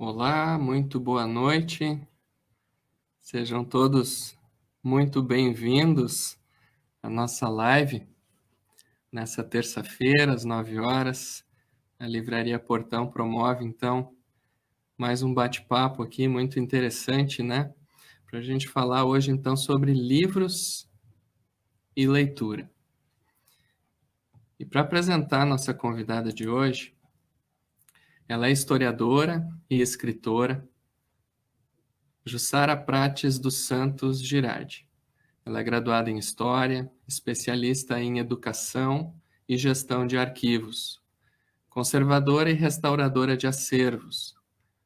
Olá, muito boa noite. Sejam todos muito bem-vindos à nossa live nessa terça-feira, às 9 horas. A Livraria Portão promove, então, mais um bate-papo aqui muito interessante, né? Para a gente falar hoje, então, sobre livros e leitura. E para apresentar a nossa convidada de hoje, ela é historiadora e escritora, Jussara Prates dos Santos Girardi. Ela é graduada em História, especialista em Educação e Gestão de Arquivos, conservadora e restauradora de acervos.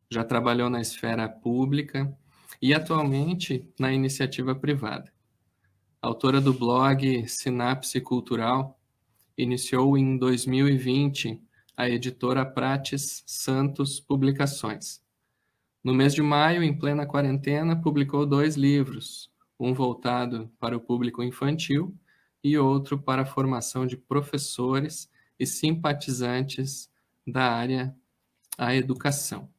Já trabalhou na esfera pública e atualmente na iniciativa privada. Autora do blog Sinapse Cultural, iniciou em 2020 a editora Prates Santos Publicações. No mês de maio, em plena quarentena, publicou 2 livros, um voltado para o público infantil e outro para a formação de professores e simpatizantes da área da educação.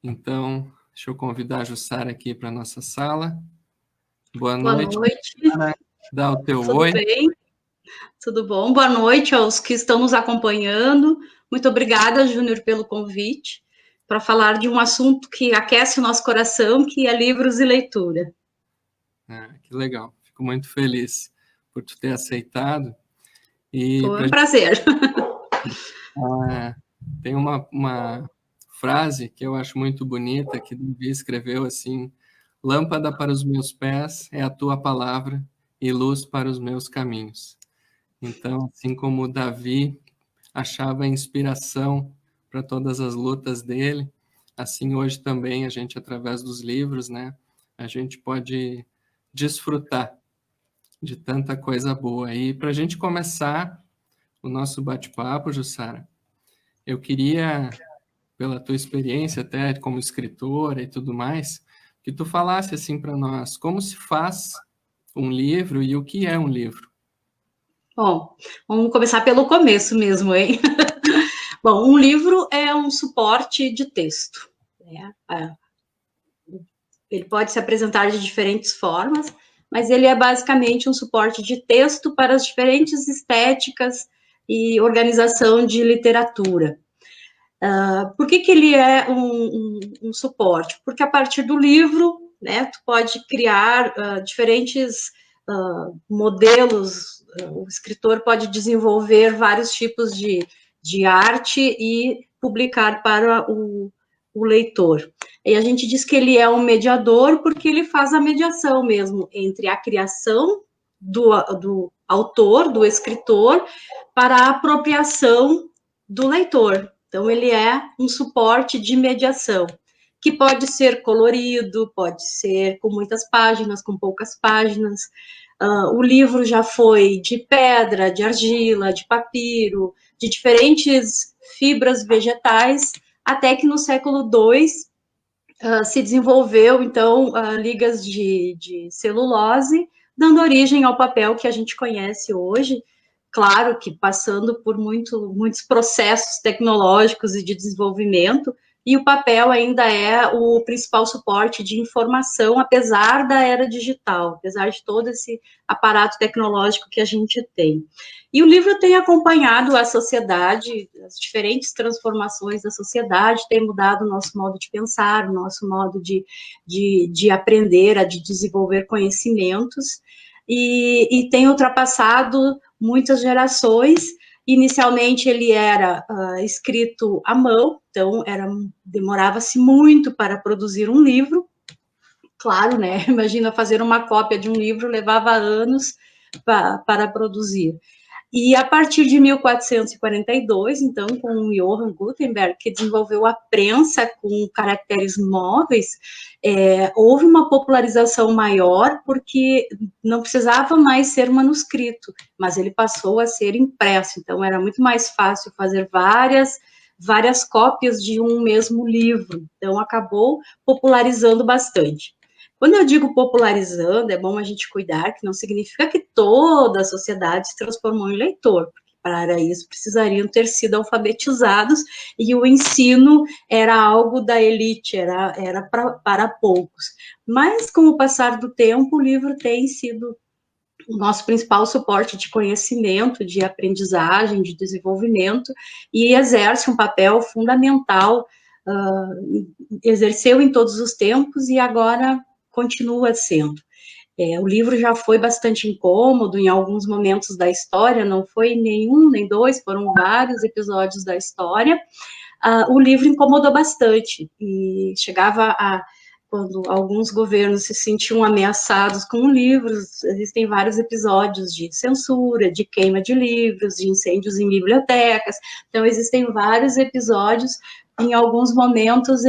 Então, deixa eu convidar a Jussara aqui para a nossa sala. Boa noite. Boa noite. Dá o teu Tudo oi. bem? Tudo bom? Boa noite aos que estão nos acompanhando. Muito obrigada, Júnior, pelo convite para falar de um assunto que aquece o nosso coração, que é livros e leitura. Que legal. Fico muito feliz por tu ter aceitado. Foi um prazer. Tem uma frase que eu acho muito bonita, que Davi escreveu assim: lâmpada para os meus pés é a tua palavra e luz para os meus caminhos. Então, assim como Davi achava inspiração para todas as lutas dele, assim hoje também a gente, através dos livros, né, a gente pode desfrutar de tanta coisa boa. E para a gente começar o nosso bate-papo, Jussara, eu queria, pela tua experiência até como escritora e tudo mais, que tu falasse assim para nós, como se faz um livro e o que é um livro? Bom, vamos começar pelo começo mesmo, hein? Bom, um livro é um suporte de texto, né? Ele pode se apresentar de diferentes formas, mas ele é basicamente um suporte de texto para as diferentes estéticas e organização de literatura. Por que ele é um suporte? Porque a partir do livro, né, tu pode criar diferentes modelos, o escritor pode desenvolver vários tipos de arte e publicar para o leitor. E a gente diz que ele é um mediador porque ele faz a mediação mesmo entre a criação do autor, do escritor, para a apropriação do leitor. Então, ele é um suporte de mediação, que pode ser colorido, pode ser com muitas páginas, com poucas páginas. O livro já foi de pedra, de argila, de papiro, de diferentes fibras vegetais, até que no século II se desenvolveu, então, ligas de celulose, dando origem ao papel que a gente conhece hoje, claro que passando por muitos processos tecnológicos e de desenvolvimento, e o papel ainda é o principal suporte de informação, apesar da era digital, apesar de todo esse aparato tecnológico que a gente tem. E o livro tem acompanhado a sociedade, as diferentes transformações da sociedade, tem mudado o nosso modo de pensar, o nosso modo de aprender, de desenvolver conhecimentos, e tem ultrapassado muitas gerações. Inicialmente ele era escrito à mão, então demorava-se muito para produzir um livro. Claro, né? Imagina fazer uma cópia de um livro, levava anos para produzir. E a partir de 1442, então, com Johann Gutenberg, que desenvolveu a prensa com caracteres móveis, houve uma popularização maior, porque não precisava mais ser manuscrito, mas ele passou a ser impresso, então era muito mais fácil fazer várias cópias de um mesmo livro, então acabou popularizando bastante. Quando eu digo popularizando, é bom a gente cuidar, que não significa que toda a sociedade se transformou em leitor, porque para isso precisariam ter sido alfabetizados, e o ensino era algo da elite, era para poucos. Mas, com o passar do tempo, o livro tem sido o nosso principal suporte de conhecimento, de aprendizagem, de desenvolvimento, e exerce um papel fundamental, exerceu em todos os tempos, e agora continua sendo. O livro já foi bastante incômodo em alguns momentos da história, não foi nenhum, nem dois, foram vários episódios da história. O livro incomodou bastante, e chegava quando alguns governos se sentiam ameaçados com livros, existem vários episódios de censura, de queima de livros, de incêndios em bibliotecas, então existem vários episódios. Em alguns momentos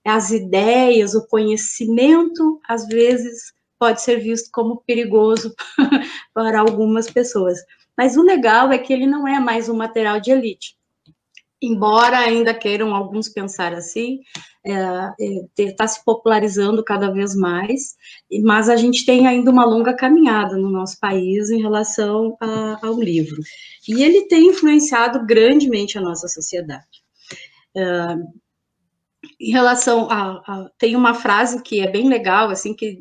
as ideias, o conhecimento, às vezes, pode ser visto como perigoso para algumas pessoas. Mas o legal é que ele não é mais um material de elite. Embora ainda queiram alguns pensar assim, está se popularizando cada vez mais, mas a gente tem ainda uma longa caminhada no nosso país em relação ao livro. E ele tem influenciado grandemente a nossa sociedade. Em relação tem uma frase que é bem legal, assim, que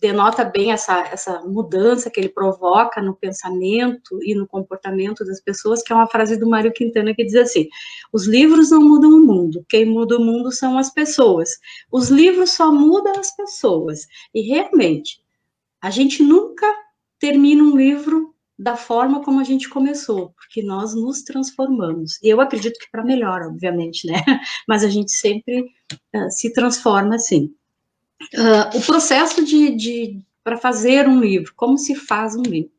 denota bem essa mudança que ele provoca no pensamento e no comportamento das pessoas, que é uma frase do Mário Quintana, que diz assim: os livros não mudam o mundo, quem muda o mundo são as pessoas. Os livros só mudam as pessoas. E realmente, a gente nunca termina um livro da forma como a gente começou, porque nós nos transformamos. E eu acredito que para melhor, obviamente, né? Mas a gente sempre se transforma assim. O processo para fazer um livro, como se faz um livro?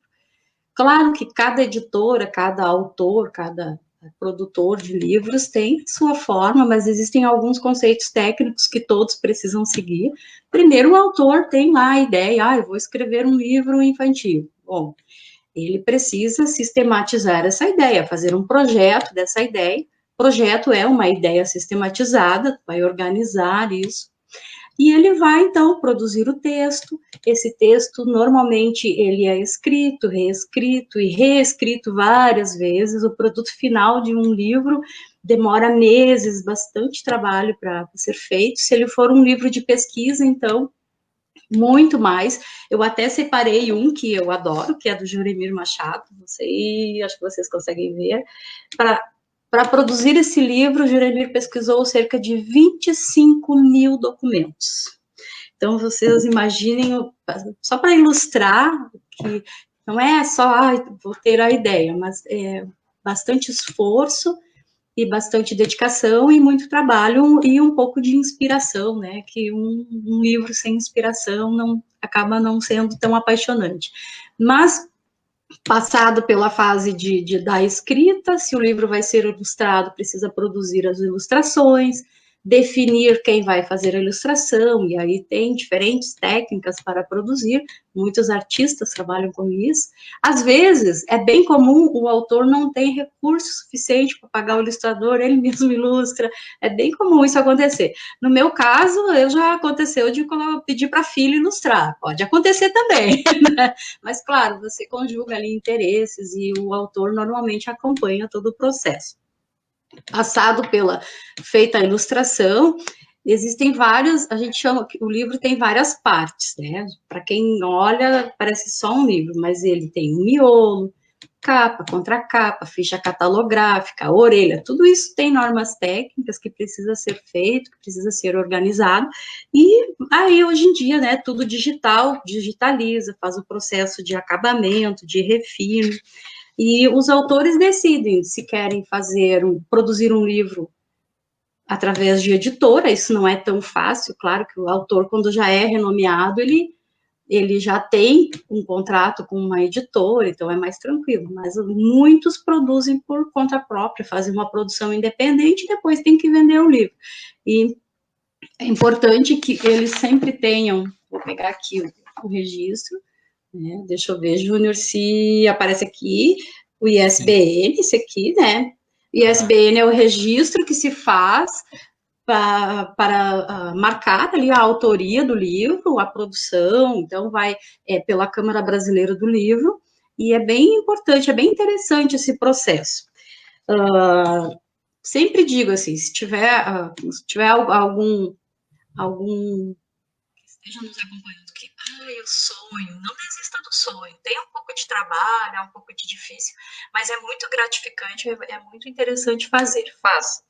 Claro que cada editora, cada autor, cada produtor de livros tem sua forma, mas existem alguns conceitos técnicos que todos precisam seguir. Primeiro, o autor tem lá a ideia, eu vou escrever um livro infantil. Bom, ele precisa sistematizar essa ideia, fazer um projeto dessa ideia. Projeto é uma ideia sistematizada, vai organizar isso. E ele vai, então, produzir o texto. Esse texto, normalmente, ele é escrito, reescrito e reescrito várias vezes. O produto final de um livro demora meses, bastante trabalho para ser feito. Se ele for um livro de pesquisa, então, muito mais. Eu até separei um que eu adoro, que é do Juremir Machado, não sei, acho que vocês conseguem ver. Para produzir esse livro, o Juremir pesquisou cerca de 25 mil documentos. Então, vocês imaginem, só para ilustrar, que não é só, vou ter a ideia, mas é bastante esforço e bastante dedicação e muito trabalho e um pouco de inspiração, né? Que um livro sem inspiração acaba não sendo tão apaixonante. Mas, passado pela fase da escrita, se o livro vai ser ilustrado, precisa produzir as ilustrações, definir quem vai fazer a ilustração, e aí tem diferentes técnicas para produzir, muitos artistas trabalham com isso. Às vezes, é bem comum o autor não tem recurso suficiente para pagar o ilustrador, ele mesmo ilustra, é bem comum isso acontecer. No meu caso, já aconteceu de pedir para filho ilustrar, pode acontecer também, né? Mas, claro, você conjuga ali interesses e o autor normalmente acompanha todo o processo. Feita a ilustração, existem vários, a gente chama, o livro tem várias partes, né? Para quem olha, parece só um livro, mas ele tem um miolo, capa, contracapa, ficha catalográfica, orelha, tudo isso tem normas técnicas que precisa ser feito, que precisa ser organizado, e aí hoje em dia, né, tudo digital, digitaliza, faz o processo de acabamento, de refino, e os autores decidem se querem produzir um livro através de editora, isso não é tão fácil, claro que o autor, quando já é renomeado, ele já tem um contrato com uma editora, então é mais tranquilo, mas muitos produzem por conta própria, fazem uma produção independente e depois tem que vender o livro. E é importante que eles sempre tenham, vou pegar aqui o registro, né? Deixa eu ver, Júnior, se aparece aqui, o ISBN, esse aqui, né? ISBN é o registro que se faz para marcar ali a autoria do livro, a produção, então vai pela Câmara Brasileira do Livro, e é bem importante, é bem interessante esse processo. Sempre digo assim, se tiver algum que esteja nos acompanhando que, eu sonho, não desista do sonho, tem um pouco de trabalho, é um pouco de difícil, mas é muito gratificante, é muito interessante fazer, faça.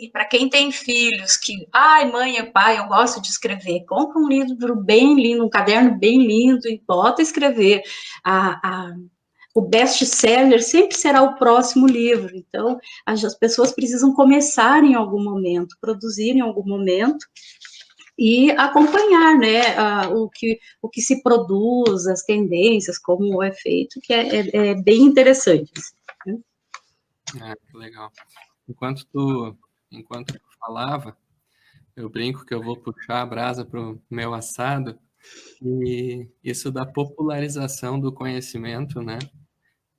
E para quem tem filhos que, mãe, pai, eu gosto de escrever, compra um livro bem lindo, um caderno bem lindo e bota a escrever. O best-seller sempre será o próximo livro, então as pessoas precisam começar em algum momento, produzir em algum momento, e acompanhar, né, o que se produz, as tendências, como é feito, que é bem interessante. Né? Que legal. Enquanto tu falava, eu brinco que eu vou puxar a brasa para o meu assado, e isso da popularização do conhecimento, né?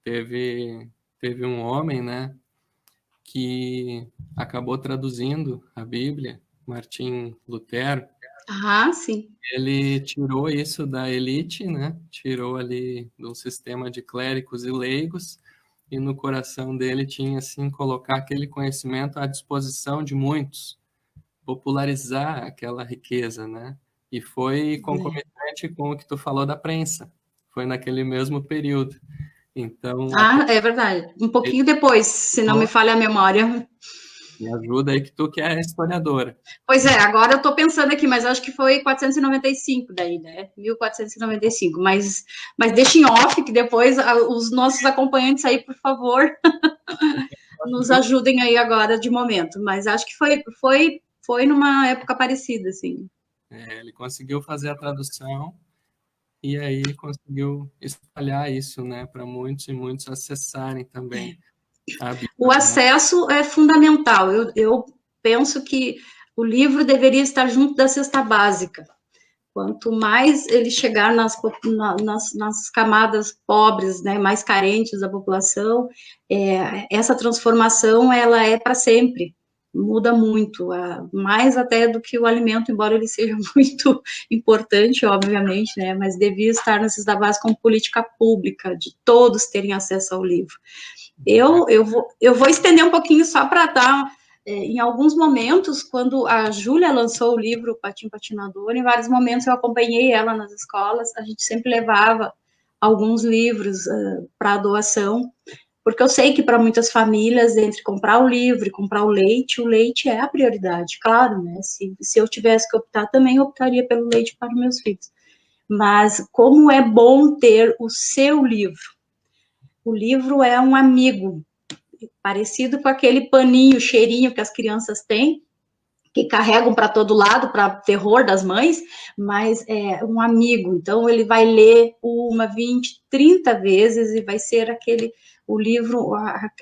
Teve um homem, né, que acabou traduzindo a Bíblia, Martim Lutero. Sim. Ele tirou isso da elite, né? Tirou ali do sistema de clérigos e leigos, e no coração dele tinha, assim, colocar aquele conhecimento à disposição de muitos, popularizar aquela riqueza, né? E foi concomitante com o que tu falou da prensa. Foi naquele mesmo período. Então, É verdade. Um pouquinho depois, se não me falha a memória. me ajuda aí que tu que é historiadora. Pois é, agora eu estou pensando aqui, mas acho que foi 495 daí, né? 1495. Mas deixa em off que depois os nossos acompanhantes aí, por favor, nos ajudem aí agora de momento. Mas acho que foi numa época parecida, assim. Ele conseguiu fazer a tradução e aí conseguiu espalhar isso, né, para muitos e muitos acessarem também a Bíblia. O acesso é fundamental. Eu penso que o livro deveria estar junto da cesta básica. Quanto mais ele chegar nas camadas pobres, né, mais carentes da população, essa transformação ela é para sempre, muda muito, mais até do que o alimento, embora ele seja muito importante, obviamente, né, mas devia estar na cesta básica como política pública, de todos terem acesso ao livro. Eu vou estender um pouquinho só para dar, em alguns momentos, quando a Júlia lançou o livro Patim Patinador, em vários momentos eu acompanhei ela nas escolas, a gente sempre levava alguns livros para doação, porque eu sei que para muitas famílias, entre comprar o livro e comprar o leite é a prioridade, claro, né? Se eu tivesse que optar, também optaria pelo leite para os meus filhos. Mas como é bom ter o seu livro. O livro é um amigo, parecido com aquele paninho, cheirinho que as crianças têm, que carregam para todo lado, para terror das mães, mas é um amigo. Então, ele vai ler 20, 30 vezes e vai ser o livro,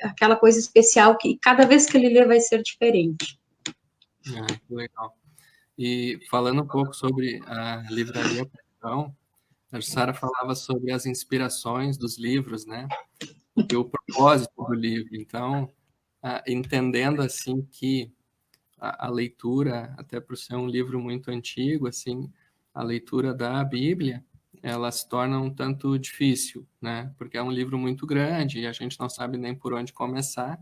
aquela coisa especial que cada vez que ele lê vai ser diferente. Ah, que legal. E falando um pouco sobre a Livraria Perdão, a Jussara falava sobre as inspirações dos livros, né? E o propósito do livro. Então, entendendo assim que a leitura, até por ser um livro muito antigo, assim, a leitura da Bíblia, ela se torna um tanto difícil, né? Porque é um livro muito grande e a gente não sabe nem por onde começar.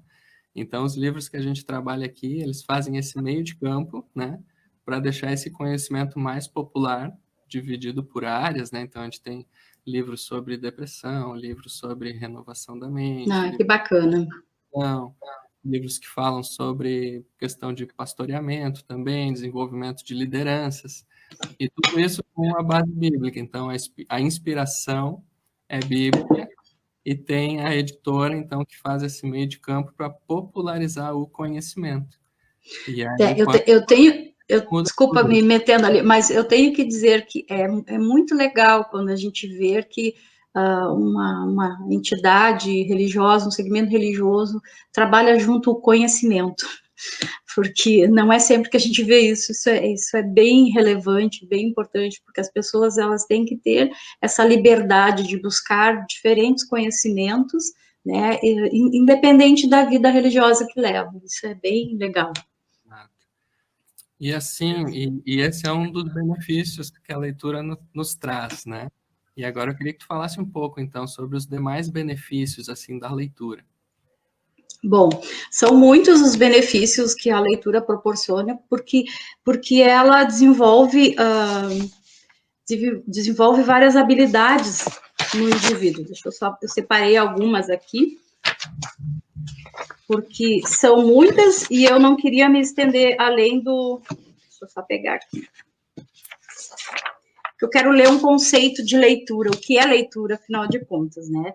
Então, os livros que a gente trabalha aqui, eles fazem esse meio de campo, né? Para deixar esse conhecimento mais popular, dividido por áreas, né? Então, a gente tem livros sobre depressão, livros sobre renovação da mente, Que bacana. não, livros que falam sobre questão de pastoreamento também, desenvolvimento de lideranças, e tudo isso com a base bíblica. Então, a inspiração é bíblica e tem a editora, então, que faz esse meio de campo para popularizar o conhecimento. E aí, quando muda Desculpa tudo. me metendo ali, mas eu tenho que dizer que é muito legal quando a gente vê que uma entidade religiosa, um segmento religioso, trabalha junto ao conhecimento, porque não é sempre que a gente vê isso, isso é bem relevante, bem importante, porque as pessoas elas têm que ter essa liberdade de buscar diferentes conhecimentos, né, independente da vida religiosa que levam, isso é bem legal. E assim, e esse é um dos benefícios que a leitura nos traz, né? E agora eu queria que tu falasse um pouco, então, sobre os demais benefícios, assim, da leitura. Bom, são muitos os benefícios que a leitura proporciona, porque ela desenvolve várias habilidades no indivíduo. Eu separei algumas aqui, porque são muitas e eu não queria me estender além do... Deixa eu só pegar aqui. Eu quero ler um conceito de leitura, o que é leitura, afinal de contas, né?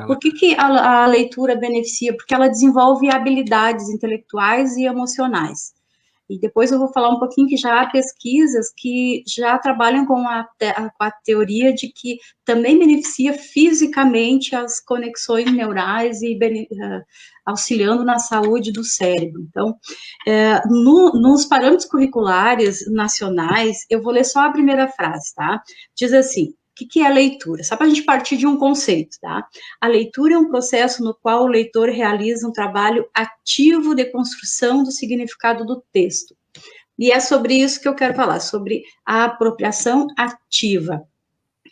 Por que a leitura beneficia? Porque ela desenvolve habilidades intelectuais e emocionais. E depois eu vou falar um pouquinho que já há pesquisas que já trabalham com a teoria de que também beneficia fisicamente as conexões neurais e auxiliando na saúde do cérebro. Então, nos parâmetros curriculares nacionais, eu vou ler só a primeira frase, tá? Diz assim: o que é a leitura? Só para a gente partir de um conceito, tá? A leitura é um processo no qual o leitor realiza um trabalho ativo de construção do significado do texto. E é sobre isso que eu quero falar, sobre a apropriação ativa.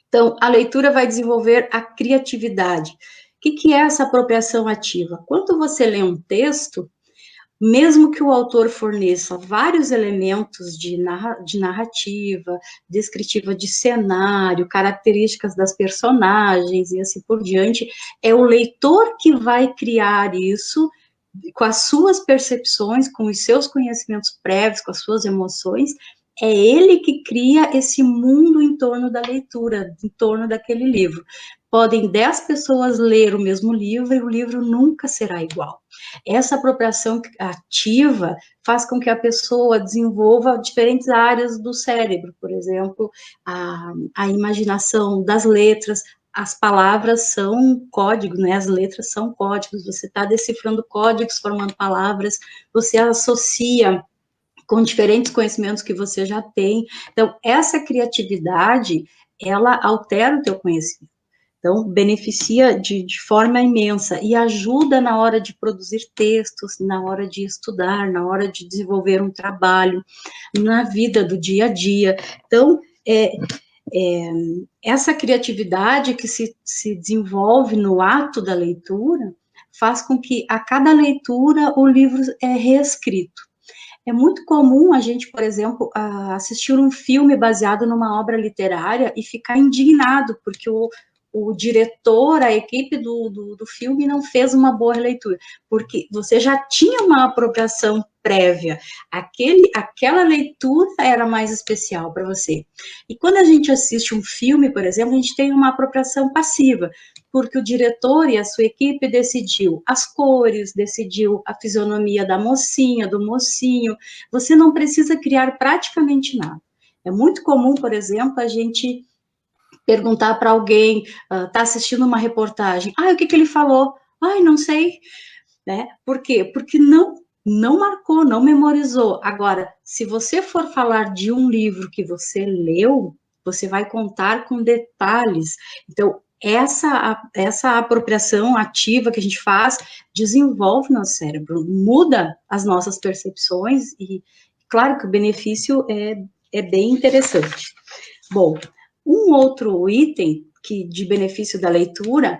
Então, a leitura vai desenvolver a criatividade. O que é essa apropriação ativa? Quando você lê um texto, mesmo que o autor forneça vários elementos de narrativa, descritiva de cenário, características das personagens e assim por diante, é o leitor que vai criar isso com as suas percepções, com os seus conhecimentos prévios, com as suas emoções. É ele que cria esse mundo em torno da leitura, em torno daquele livro. Podem 10 pessoas ler o mesmo livro e o livro nunca será igual. Essa apropriação ativa faz com que a pessoa desenvolva diferentes áreas do cérebro, por exemplo, a imaginação das letras. As palavras são códigos, né? As letras são códigos. Você está decifrando códigos, formando palavras, você associa com diferentes conhecimentos que você já tem. Então, essa criatividade, ela altera o teu conhecimento. Então, beneficia de forma imensa e ajuda na hora de produzir textos, na hora de estudar, na hora de desenvolver um trabalho, na vida do dia a dia. Então, essa criatividade que se desenvolve no ato da leitura faz com que, a cada leitura, o livro é reescrito. É muito comum a gente, por exemplo, assistir um filme baseado numa obra literária e ficar indignado, porque o diretor, a equipe do filme não fez uma boa leitura, porque você já tinha uma apropriação prévia, aquela leitura era mais especial para você. E quando a gente assiste um filme, por exemplo, a gente tem uma apropriação passiva, porque o diretor e a sua equipe decidiu as cores, decidiu a fisionomia da mocinha, do mocinho. Você não precisa criar praticamente nada. É muito comum, por exemplo, a gente perguntar para alguém, está assistindo uma reportagem, o que ele falou? Não sei. Né? Por quê? Porque não marcou, não memorizou. Agora, se você for falar de um livro que você leu, você vai contar com detalhes. Então, essa apropriação ativa que a gente faz desenvolve nosso cérebro, muda as nossas percepções e, claro que o benefício é bem interessante. Bom, um outro item de benefício da leitura,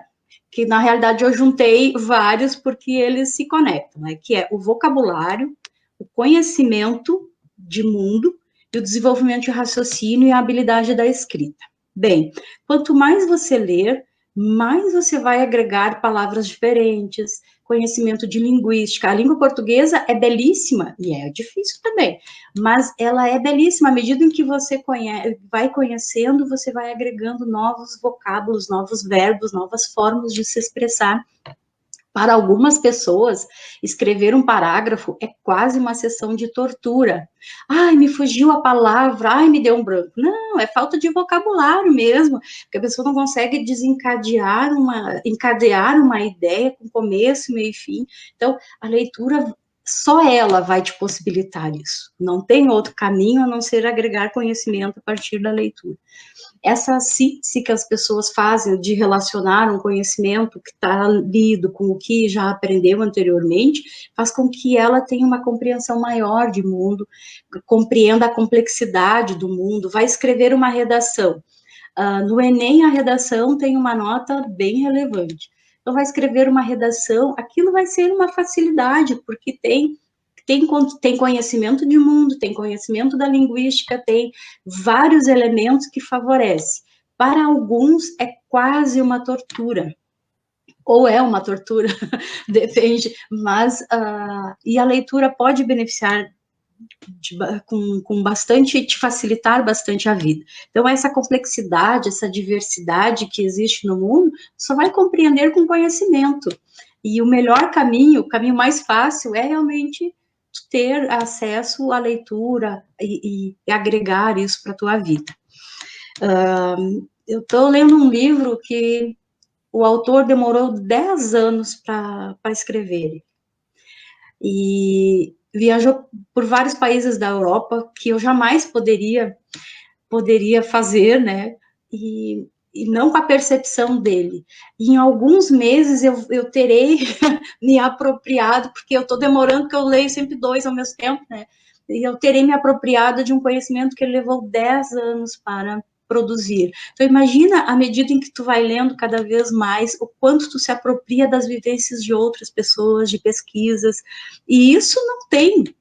que na realidade eu juntei vários porque eles se conectam, né? Que é o vocabulário, o conhecimento de mundo e o desenvolvimento de raciocínio e a habilidade da escrita. Bem, quanto mais você ler, mais você vai agregar palavras diferentes, conhecimento de linguística. A língua portuguesa é belíssima, e é difícil também, mas ela é belíssima. À medida em que você vai conhecendo, você vai agregando novos vocábulos, novos verbos, novas formas de se expressar. Para algumas pessoas, escrever um parágrafo é quase uma sessão de tortura. Ai, me fugiu a palavra, ai, me deu um branco. Não, é falta de vocabulário mesmo, porque a pessoa não consegue encadear uma ideia com começo, meio e fim. Então, a leitura, só ela vai te possibilitar isso. Não tem outro caminho a não ser agregar conhecimento a partir da leitura. Essa síntese que as pessoas fazem de relacionar um conhecimento que está lido com o que já aprendeu anteriormente, faz com que ela tenha uma compreensão maior de mundo, compreenda a complexidade do mundo, vai escrever uma redação. No Enem, a redação tem uma nota bem relevante. Então, vai escrever uma redação, aquilo vai ser uma facilidade, porque tem conhecimento de mundo, tem conhecimento da linguística, tem vários elementos que favorecem. Para alguns, é quase uma tortura, ou é uma tortura, depende, mas e a leitura pode beneficiar com bastante, te facilitar bastante a vida. Então, essa complexidade, essa diversidade que existe no mundo, só vai compreender com conhecimento. E o melhor caminho, o caminho mais fácil, é realmente ter acesso à leitura e agregar isso para a tua vida. Eu estou lendo um livro que o autor demorou 10 anos para escrever. E viajou por vários países da Europa que eu jamais poderia fazer, né? E não com a percepção dele. E em alguns meses eu terei me apropriado, porque eu estou demorando, porque eu leio sempre 2 ao mesmo tempo, né? E eu terei me apropriado de um conhecimento que ele levou 10 anos para produzir. Então, imagina, à medida em que tu vai lendo cada vez mais, o quanto tu se apropria das vivências de outras pessoas, de pesquisas, e isso não tem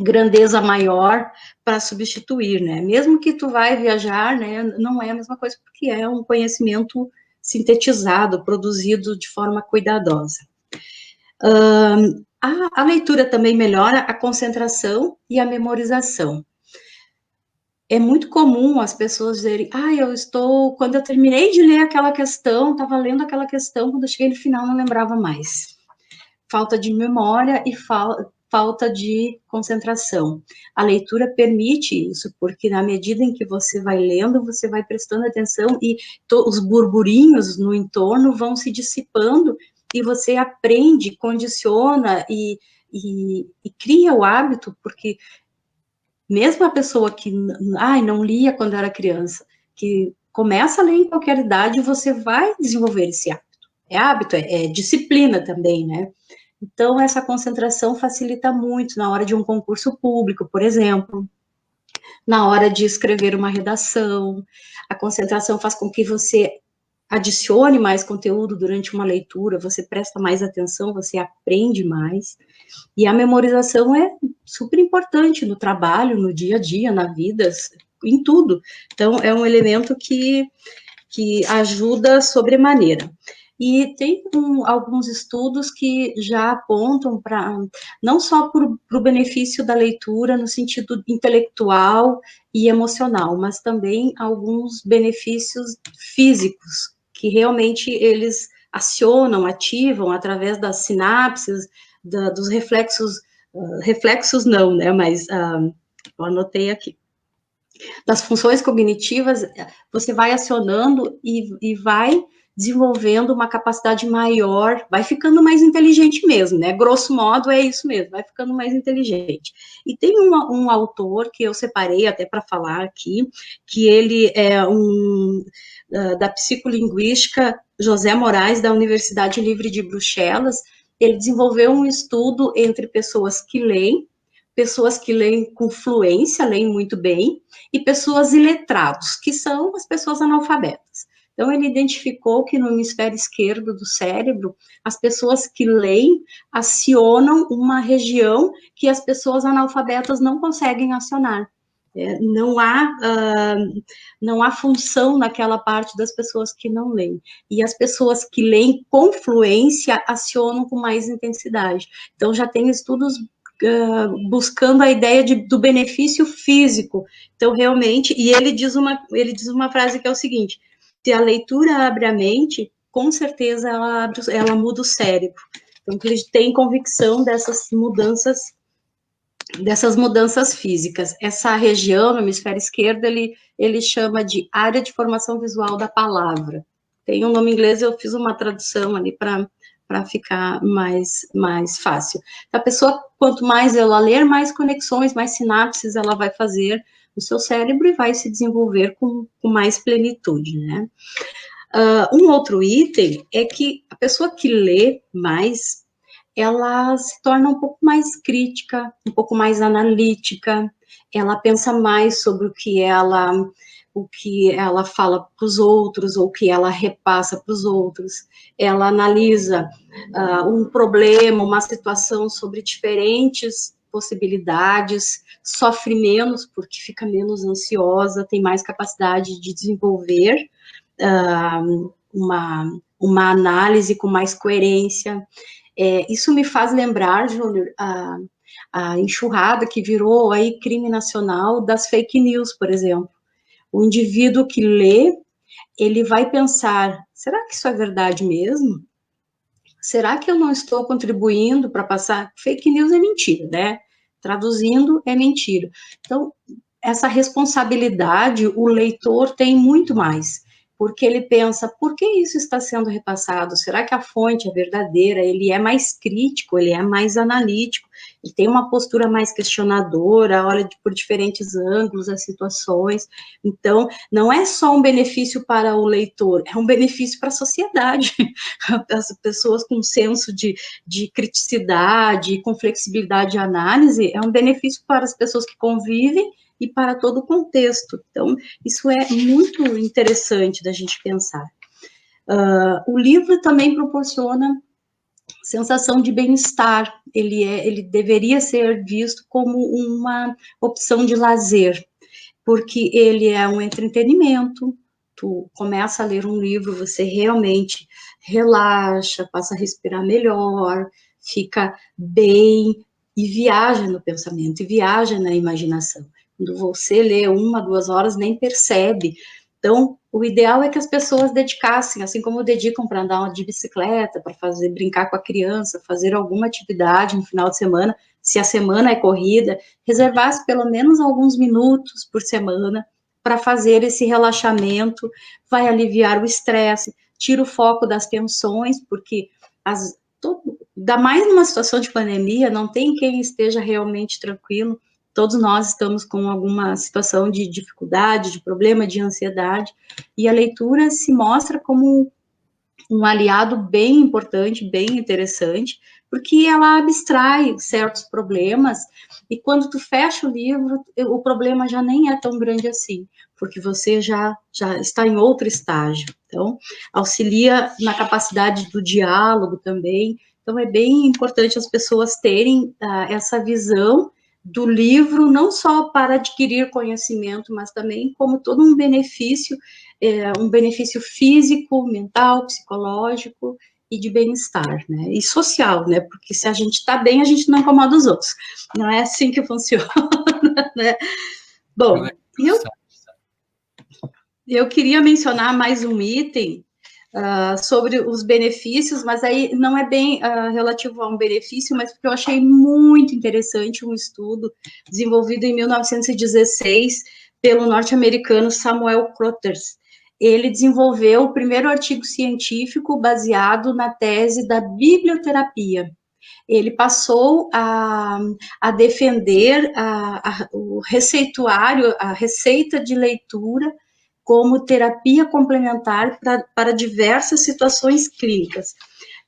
grandeza maior para substituir, né? Mesmo que tu vai viajar, né, não é a mesma coisa, porque é um conhecimento sintetizado, produzido de forma cuidadosa. A leitura também melhora a concentração e a memorização. É muito comum as pessoas dizerem, quando eu terminei de ler aquela questão, estava lendo aquela questão, quando eu cheguei no final não lembrava mais. Falta de memória e falta de concentração. A leitura permite isso, porque na medida em que você vai lendo, você vai prestando atenção e os burburinhos no entorno vão se dissipando e você aprende, condiciona e cria o hábito, porque mesmo a pessoa que não lia quando era criança, que começa a ler em qualquer idade, você vai desenvolver esse hábito. É hábito, é disciplina também, né? Então, essa concentração facilita muito na hora de um concurso público, por exemplo, na hora de escrever uma redação. A concentração faz com que você adicione mais conteúdo durante uma leitura, você presta mais atenção, você aprende mais. E a memorização é super importante no trabalho, no dia a dia, na vida, em tudo. Então, é um elemento que ajuda sobremaneira. E tem alguns estudos que já apontam não só para o benefício da leitura no sentido intelectual e emocional, mas também alguns benefícios físicos, que realmente eles acionam, ativam através das sinapses, dos reflexos não, né, mas eu anotei aqui. Das funções cognitivas, você vai acionando e vai desenvolvendo uma capacidade maior, vai ficando mais inteligente mesmo, né? Grosso modo é isso mesmo, vai ficando mais inteligente. E tem um autor que eu separei até para falar aqui, que ele é da psicolinguística, José Moraes, da Universidade Livre de Bruxelas. Ele desenvolveu um estudo entre pessoas que leem com fluência, leem muito bem, e pessoas iletrados, que são as pessoas analfabetas. Então, ele identificou que no hemisfério esquerdo do cérebro, as pessoas que leem acionam uma região que as pessoas analfabetas não conseguem acionar. Não há função naquela parte das pessoas que não leem. E as pessoas que leem com fluência acionam com mais intensidade. Então, já tem estudos buscando a ideia do benefício físico. Então, realmente, e ele diz uma frase que é o seguinte: se a leitura abre a mente, com certeza ela muda o cérebro. Então, ele tem convicção dessas mudanças físicas. Essa região, no hemisfério esquerdo, ele chama de área de formação visual da palavra. Tem um nome em inglês, eu fiz uma tradução ali para ficar mais fácil. A pessoa, quanto mais ela ler, mais conexões, mais sinapses ela vai fazer no seu cérebro e vai se desenvolver com mais plenitude, né? Um outro item é que a pessoa que lê mais, ela se torna um pouco mais crítica, um pouco mais analítica, ela pensa mais sobre o que ela fala para os outros, ou o que ela repassa para os outros, ela analisa um problema, uma situação sobre diferentes possibilidades, sofre menos porque fica menos ansiosa, tem mais capacidade de desenvolver uma análise com mais coerência. Isso me faz lembrar, Júnior, a enxurrada que virou aí crime nacional das fake news, por exemplo. O indivíduo que lê, ele vai pensar, será que isso é verdade mesmo? Será que eu não estou contribuindo para passar? Fake news é mentira, né? Traduzindo, é mentira. Então, essa responsabilidade, o leitor tem muito mais, porque ele pensa, por que isso está sendo repassado? Será que a fonte é verdadeira? Ele é mais crítico, ele é mais analítico, ele tem uma postura mais questionadora, olha por diferentes ângulos as situações. Então, não é só um benefício para o leitor, é um benefício para a sociedade. As pessoas com senso de criticidade, com flexibilidade de análise, é um benefício para as pessoas que convivem e para todo o contexto. Então, isso é muito interessante da gente pensar. O livro também proporciona sensação de bem-estar, ele deveria ser visto como uma opção de lazer, porque ele é um entretenimento. Tu começa a ler um livro, você realmente relaxa, passa a respirar melhor, fica bem e viaja no pensamento, e viaja na imaginação. Quando você lê 1, 2 horas, nem percebe. Então, o ideal é que as pessoas dedicassem, assim como dedicam para andar de bicicleta, para brincar com a criança, fazer alguma atividade no final de semana, se a semana é corrida, reservasse pelo menos alguns minutos por semana para fazer esse relaxamento, vai aliviar o estresse, tira o foco das tensões, porque ainda mais numa situação de pandemia, não tem quem esteja realmente tranquilo, todos nós estamos com alguma situação de dificuldade, de problema, de ansiedade, e a leitura se mostra como um aliado bem importante, bem interessante, porque ela abstrai certos problemas, e quando tu fecha o livro, o problema já nem é tão grande assim, porque você já está em outro estágio. Então, auxilia na capacidade do diálogo também. Então, é bem importante as pessoas terem essa visão do livro, não só para adquirir conhecimento, mas também como todo um benefício físico, mental, psicológico e de bem-estar, né? E social, né? Porque se a gente está bem, a gente não incomoda os outros. Não é assim que funciona, né? Bom, eu queria mencionar mais um item sobre os benefícios, mas aí não é bem relativo a um benefício, mas porque eu achei muito interessante um estudo desenvolvido em 1916 pelo norte-americano Samuel Croters. ele desenvolveu o primeiro artigo científico baseado na tese da biblioterapia. Ele passou a defender o receituário, a receita de leitura como terapia complementar para diversas situações clínicas.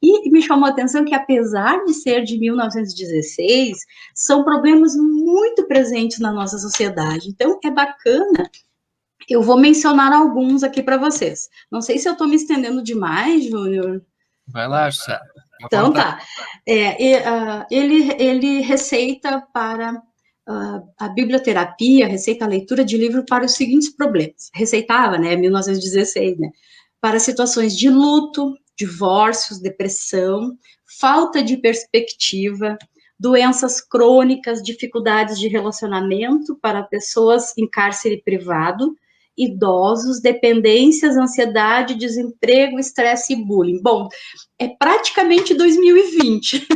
E me chamou a atenção que, apesar de ser de 1916, são problemas muito presentes na nossa sociedade. Então, é bacana. Eu vou mencionar alguns aqui para vocês. Não sei se eu estou me estendendo demais, Júnior. Vai lá, Jussara. Então tá. Ele receita para a biblioterapia, receita a leitura de livro para os seguintes problemas. Receitava, né, 1916, né, para situações de luto, divórcios, depressão, falta de perspectiva, doenças crônicas, dificuldades de relacionamento para pessoas em cárcere privado, idosos, dependências, ansiedade, desemprego, estresse e bullying. Bom, é praticamente 2020.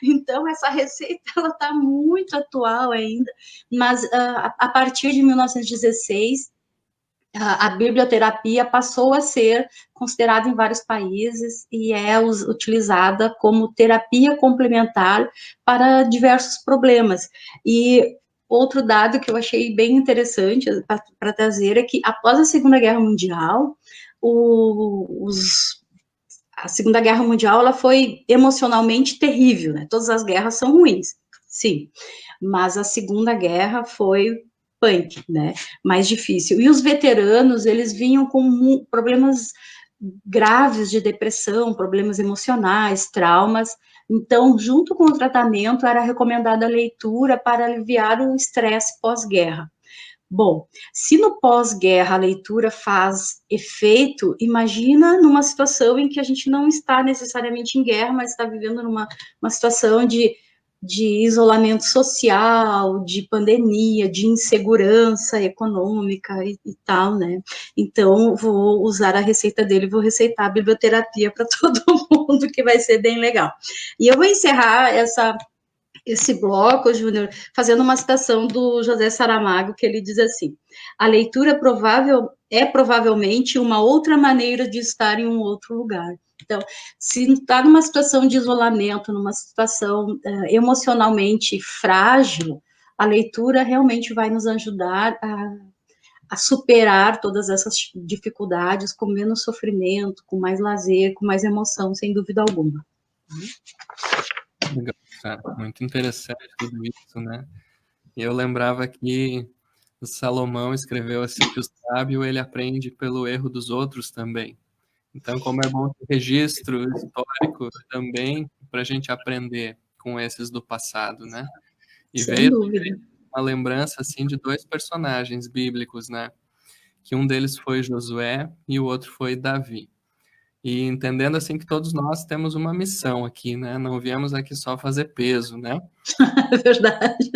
Então, essa receita está muito atual ainda, mas a partir de 1916, a biblioterapia passou a ser considerada em vários países e é utilizada como terapia complementar para diversos problemas. E outro dado que eu achei bem interessante para trazer é que, após a Segunda Guerra Mundial, a Segunda Guerra Mundial ela foi emocionalmente terrível, né? Todas as guerras são ruins, sim, mas a Segunda Guerra foi punk, né? Mais difícil. E os veteranos, eles vinham com problemas graves de depressão, problemas emocionais, traumas. Então, junto com o tratamento, era recomendada a leitura para aliviar o estresse pós-guerra. Bom, se no pós-guerra a leitura faz efeito, imagina numa situação em que a gente não está necessariamente em guerra, mas está vivendo numa situação de isolamento social, de pandemia, de insegurança econômica e tal, né? Então, vou usar a receita dele, vou receitar a biblioterapia para todo mundo, que vai ser bem legal. E eu vou encerrar esse bloco, Júnior, fazendo uma citação do José Saramago, que ele diz assim: a leitura é provavelmente uma outra maneira de estar em um outro lugar. Então, se está numa situação de isolamento, numa situação emocionalmente frágil, a leitura realmente vai nos ajudar a superar todas essas dificuldades com menos sofrimento, com mais lazer, com mais emoção, sem dúvida alguma. Legal, cara. Muito interessante tudo isso, né? E eu lembrava que o Salomão escreveu assim que o sábio ele aprende pelo erro dos outros também. Então, como é bom ter registro histórico também para a gente aprender com esses do passado, né? E Sem veio dúvida. uma lembrança assim de dois personagens bíblicos, né? Que um deles foi Josué e o outro foi Davi. E entendendo assim que todos nós temos uma missão aqui, né? Não viemos aqui só fazer peso, né? É verdade.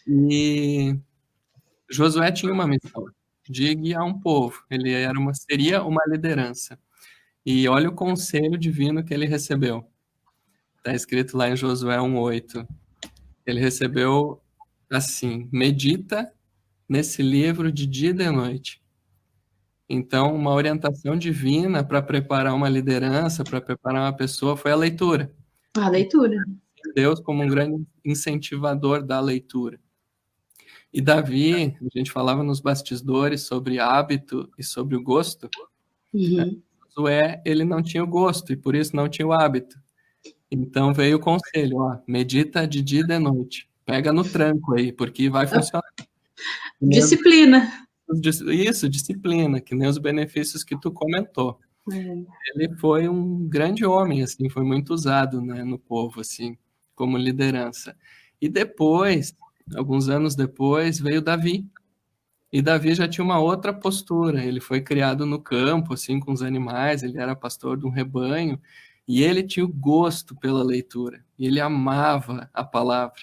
E Josué tinha uma missão de guiar um povo. Ele seria uma liderança. E olha o conselho divino que ele recebeu. Está escrito lá em Josué 1:8. Ele recebeu assim: medita nesse livro de dia e de noite. Então, uma orientação divina para preparar uma liderança, para preparar uma pessoa, foi a leitura. A leitura. Deus como um grande incentivador da leitura. E Davi, a gente falava nos bastidores sobre hábito e sobre o gosto. Uhum. Josué, ele não tinha o gosto e por isso não tinha o hábito. Então veio o conselho, ó, medita de dia e de noite. Pega no tranco aí, porque vai funcionar. Disciplina. Isso, disciplina, que nem os benefícios que tu comentou. Ele foi um grande homem, assim, foi muito usado, né, no povo, assim, como liderança. E depois, alguns anos depois, veio Davi. E Davi já tinha uma outra postura. Ele foi criado no campo, assim, com os animais. Ele era pastor de um rebanho. E ele tinha o gosto pela leitura. E ele amava a palavra.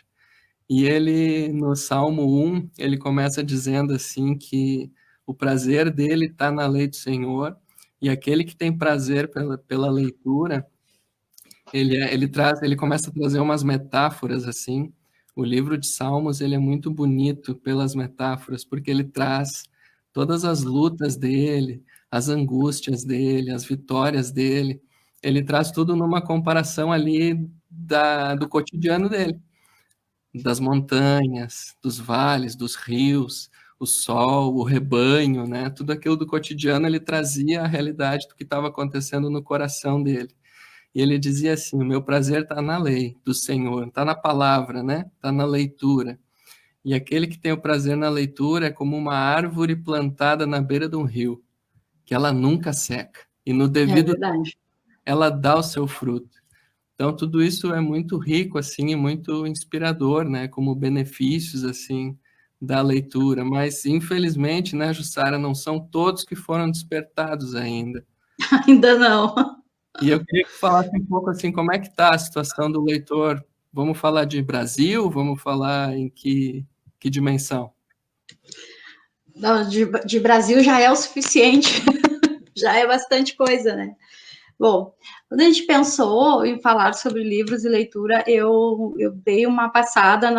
E ele, no Salmo 1, ele começa dizendo assim que o prazer dele está na lei do Senhor. E aquele que tem prazer pela leitura, ele começa a trazer umas metáforas assim. O livro de Salmos ele é muito bonito pelas metáforas, porque ele traz todas as lutas dele, as angústias dele, as vitórias dele. Ele traz tudo numa comparação ali do cotidiano dele, das montanhas, dos vales, dos rios, o sol, o rebanho, né? Tudo aquilo do cotidiano ele trazia a realidade do que estava acontecendo no coração dele. E ele dizia assim: o meu prazer está na lei do Senhor, está na palavra, né? Está na leitura. E aquele que tem o prazer na leitura é como uma árvore plantada na beira de um rio, que ela nunca seca. E no É devido verdade. ela dá o seu fruto. Então tudo isso é muito rico assim e muito inspirador, né, como benefícios assim da leitura, mas infelizmente, né, Jussara, não são todos que foram despertados ainda. Ainda não. E eu queria que falasse um pouco assim, como é que está a situação do leitor? Vamos falar de Brasil? Vamos falar em que dimensão? Não, de Brasil já é o suficiente, já é bastante coisa, né? Bom, quando a gente pensou em falar sobre livros e leitura, eu dei uma passada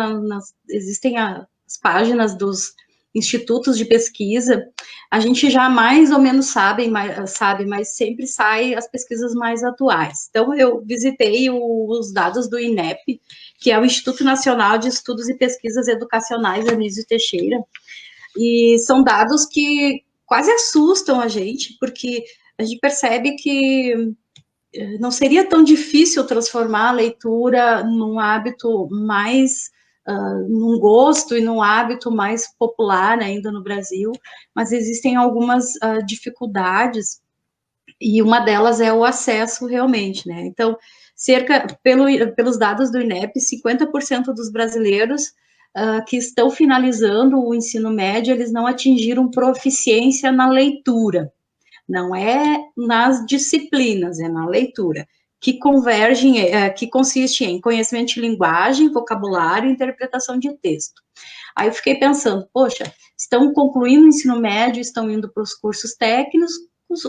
existem as páginas dos institutos de pesquisa. A gente já mais ou menos sabe, mas sempre sai as pesquisas mais atuais. Então, eu visitei os dados do INEP, que é o Instituto Nacional de Estudos e Pesquisas Educacionais Anísio Teixeira, e são dados que quase assustam a gente, porque a gente percebe que não seria tão difícil transformar a leitura num hábito mais, num gosto e num hábito mais popular ainda no Brasil, mas existem algumas dificuldades, e uma delas é o acesso realmente, né? Então, pelos dados do INEP, 50% dos brasileiros que estão finalizando o ensino médio, eles não atingiram proficiência na leitura. Não é nas disciplinas, é na leitura, que convergem, que consiste em conhecimento de linguagem, vocabulário e interpretação de texto. Aí eu fiquei pensando, poxa, estão concluindo o ensino médio, estão indo para os cursos técnicos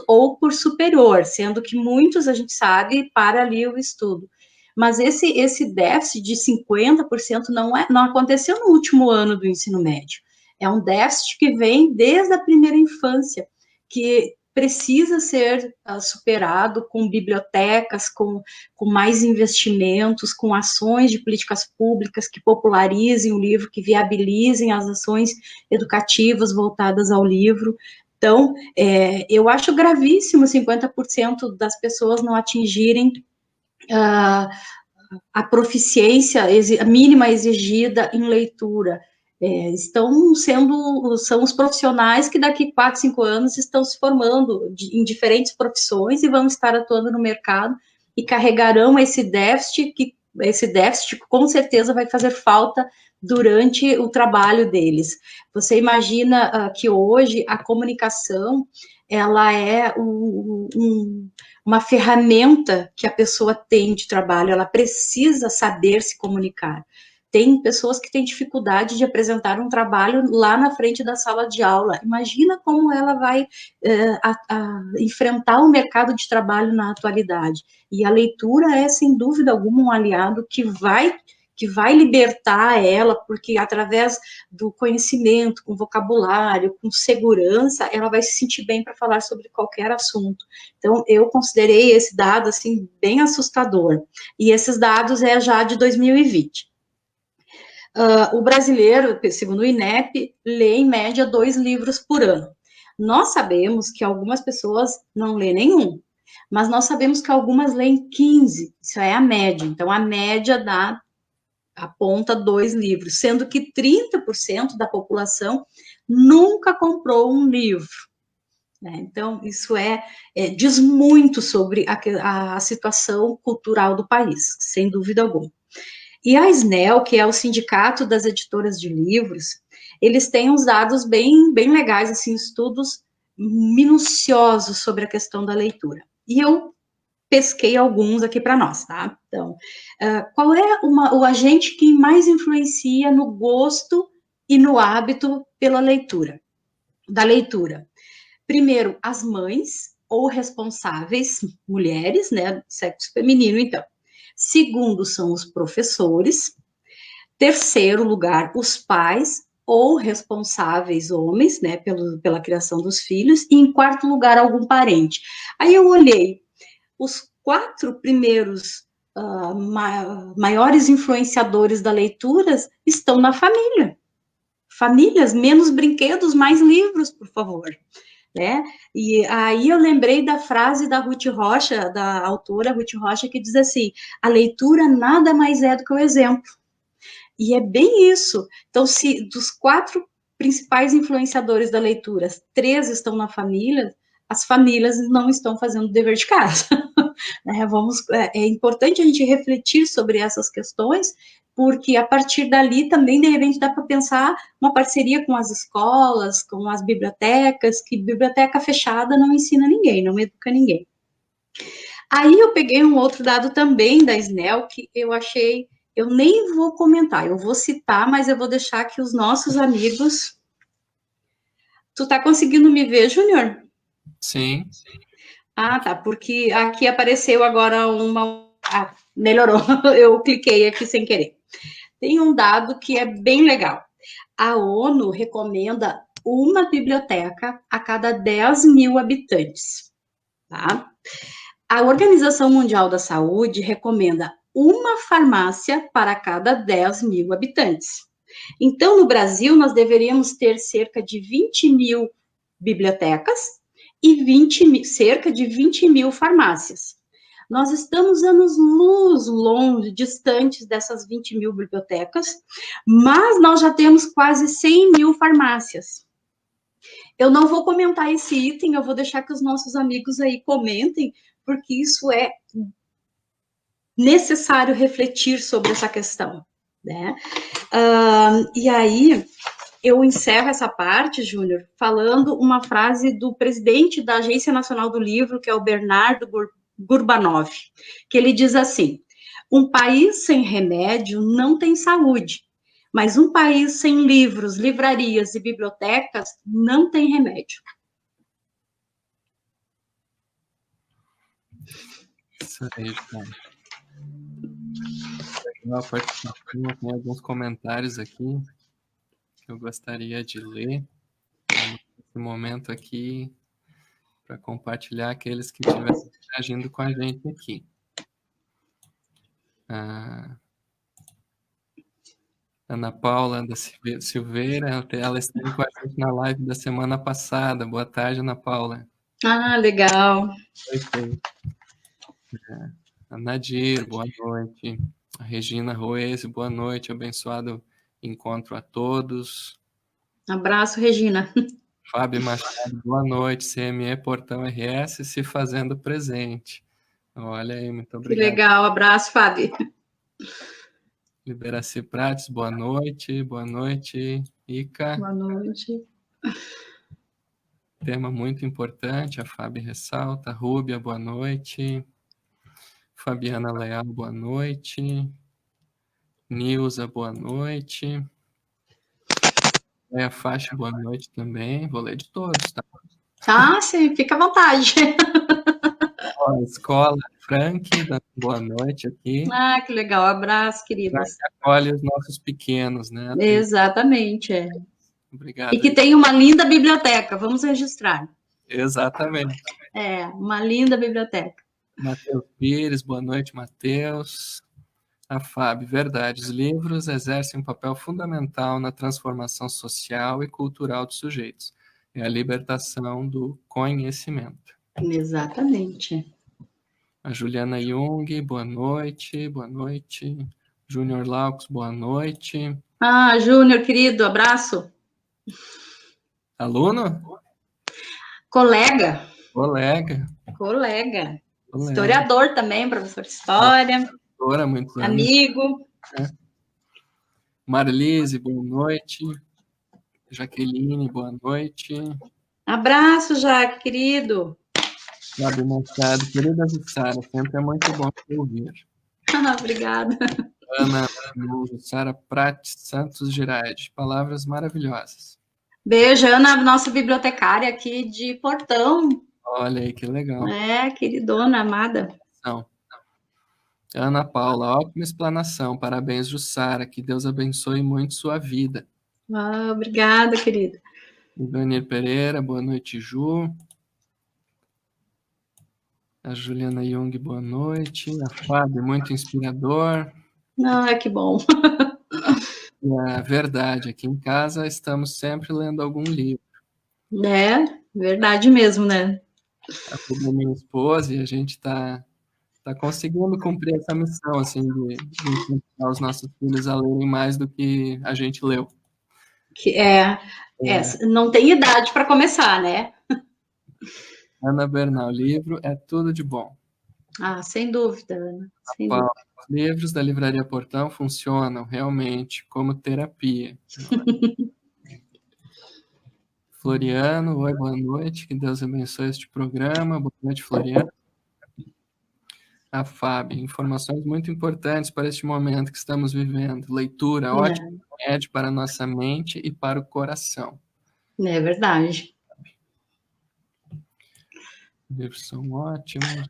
ou curso superior, sendo que muitos, a gente sabe, para ali o estudo. Mas esse déficit de 50% não aconteceu no último ano do ensino médio. É um déficit que vem desde a primeira infância, que precisa ser superado com bibliotecas, com mais investimentos, com ações de políticas públicas que popularizem o livro, que viabilizem as ações educativas voltadas ao livro. Então, eu acho gravíssimo 50% das pessoas não atingirem a proficiência mínima exigida em leitura. São os profissionais que daqui 4, 5 anos estão se formando em diferentes profissões e vão estar atuando no mercado e carregarão esse déficit, que esse déficit com certeza vai fazer falta durante o trabalho deles. Você imagina que hoje a comunicação, ela é uma ferramenta que a pessoa tem de trabalho, ela precisa saber se comunicar. Tem pessoas que têm dificuldade de apresentar um trabalho lá na frente da sala de aula. Imagina como ela vai enfrentar o mercado de trabalho na atualidade. E a leitura é, sem dúvida alguma, um aliado que vai libertar ela, porque através do conhecimento, com vocabulário, com segurança, ela vai se sentir bem para falar sobre qualquer assunto. Então, eu considerei esse dado, assim, bem assustador. E esses dados é já de 2020. O brasileiro, segundo o INEP, lê em média 2 livros por ano. Nós sabemos que algumas pessoas não lêem nenhum, mas nós sabemos que algumas leem 15, isso é a média. Então, a média aponta 2 livros, sendo que 30% da população nunca comprou um livro. Então, isso diz muito sobre a situação cultural do país, sem dúvida alguma. E a SNEL, que é o Sindicato das Editoras de Livros, eles têm uns dados bem, bem legais, assim, estudos minuciosos sobre a questão da leitura. E eu pesquei alguns aqui para nós, tá? Então, qual é o agente que mais influencia no gosto e no hábito da leitura? Primeiro, as mães ou responsáveis, mulheres, né, sexo feminino, então. Segundo, são os professores. Terceiro lugar, os pais ou responsáveis homens, né, pela criação dos filhos, e em quarto lugar, algum parente. Aí eu olhei, os 4 primeiros maiores influenciadores da leitura estão na família. Famílias, menos brinquedos, mais livros, por favor. Né? E aí eu lembrei da frase da Ruth Rocha, da autora Ruth Rocha, que diz assim: a leitura nada mais é do que o exemplo. E é bem isso. Então, se dos 4 principais influenciadores da leitura, 3 estão na família, as famílias não estão fazendo o dever de casa. É importante a gente refletir sobre essas questões, porque a partir dali também, de repente, dá para pensar uma parceria com as escolas, com as bibliotecas, que biblioteca fechada não ensina ninguém, não educa ninguém. Aí eu peguei um outro dado também da SNEL, que eu achei, eu nem vou comentar, eu vou citar, mas eu vou deixar que os nossos amigos... Tu tá conseguindo me ver, Júnior? Sim. Ah, tá, porque aqui apareceu agora uma... Ah, melhorou, eu cliquei aqui sem querer. Tem um dado que é bem legal. A ONU recomenda uma biblioteca a cada 10 mil habitantes, tá? A Organização Mundial da Saúde recomenda uma farmácia para cada 10 mil habitantes. Então, no Brasil, nós deveríamos ter cerca de 20 mil bibliotecas e cerca de 20 mil farmácias. Nós estamos anos-luz longe, distantes dessas 20 mil bibliotecas, mas nós já temos quase 100 mil farmácias. Eu não vou comentar esse item, eu vou deixar que os nossos amigos aí comentem, porque isso é necessário refletir sobre essa questão, né? E aí, eu encerro essa parte, Júnior, falando uma frase do presidente da Agência Nacional do Livro, que é o Bernardo Gurbanov, que ele diz assim: um país sem remédio não tem saúde, mas um país sem livros, livrarias e bibliotecas não tem remédio. Isso aí, cara. Legal, participação, tem alguns comentários aqui que eu gostaria de ler. Nesse momento aqui, para compartilhar aqueles que estiverem interagindo com a gente aqui. Ana Paula da Silveira, ela esteve com a gente na live da semana passada. Boa tarde, Ana Paula. Ah, legal. Oi. A Nadir, boa noite. A Regina Roese, boa noite. Abençoado encontro a todos. Abraço, Regina. Fábio Machado, boa noite. CME Portão RS se fazendo presente. Olha aí, muito obrigado. Que legal, abraço, Fábio. Liberaci Prates, boa noite. Boa noite, Ica. Boa noite. Tema muito importante, a Fábio ressalta. Rúbia, boa noite. Fabiana Leal, boa noite. Nilza, boa noite. A Faixa, boa noite também. Vou ler de todos, tá? Ah, sim, fica à vontade. Escola Frank, boa noite aqui. Ah, que legal, abraço, queridas. Frank acolhe os nossos pequenos, né? Exatamente, é. Obrigado. E que tem uma linda biblioteca, vamos registrar. Exatamente. É, uma linda biblioteca. Matheus Pires, boa noite, Matheus. A Fábio, verdade, os livros exercem um papel fundamental na transformação social e cultural dos sujeitos. É a libertação do conhecimento. Exatamente. A Juliana Jung, boa noite, boa noite. Júnior Laux, boa noite. Ah, Júnior, querido, abraço. Aluno? Colega. Colega. Historiador também, professor de história. Há muitos anos. Amigo. Marlise, boa noite. Jaqueline, boa noite. Abraço, Jaque, querido. Fábio Machado, querida Jussara, sempre é muito bom te ouvir. Obrigada. Ana Jussara Prates Santos Girardi, palavras maravilhosas. Beijo, Ana, nossa bibliotecária aqui de Portão. Olha aí, que legal. É, queridona, amada. Não. Ana Paula, ótima explanação. Parabéns, Jussara. Que Deus abençoe muito sua vida. Ah, obrigada, querida. Ivanir Pereira, boa noite, Ju. A Juliana Jung, boa noite. A Fábio, muito inspirador. Ah, que bom. É verdade, aqui em casa estamos sempre lendo algum livro. É, verdade mesmo, né? A minha esposa e a gente está conseguindo cumprir essa missão, assim, de incentivar os nossos filhos a lerem mais do que a gente leu. Não tem idade para começar, né? Ana Bernal, livro é tudo de bom. Ah, sem dúvida, Ana, sem Paulo, dúvida. os livros da Livraria Portão funcionam realmente como terapia. Floriano, oi, boa noite, que Deus abençoe este programa. Boa noite, Floriano. A Fábio, informações muito importantes para este momento que estamos vivendo. Leitura, ótimo remédio para a nossa mente e para o coração. É verdade. Livros são ótimos.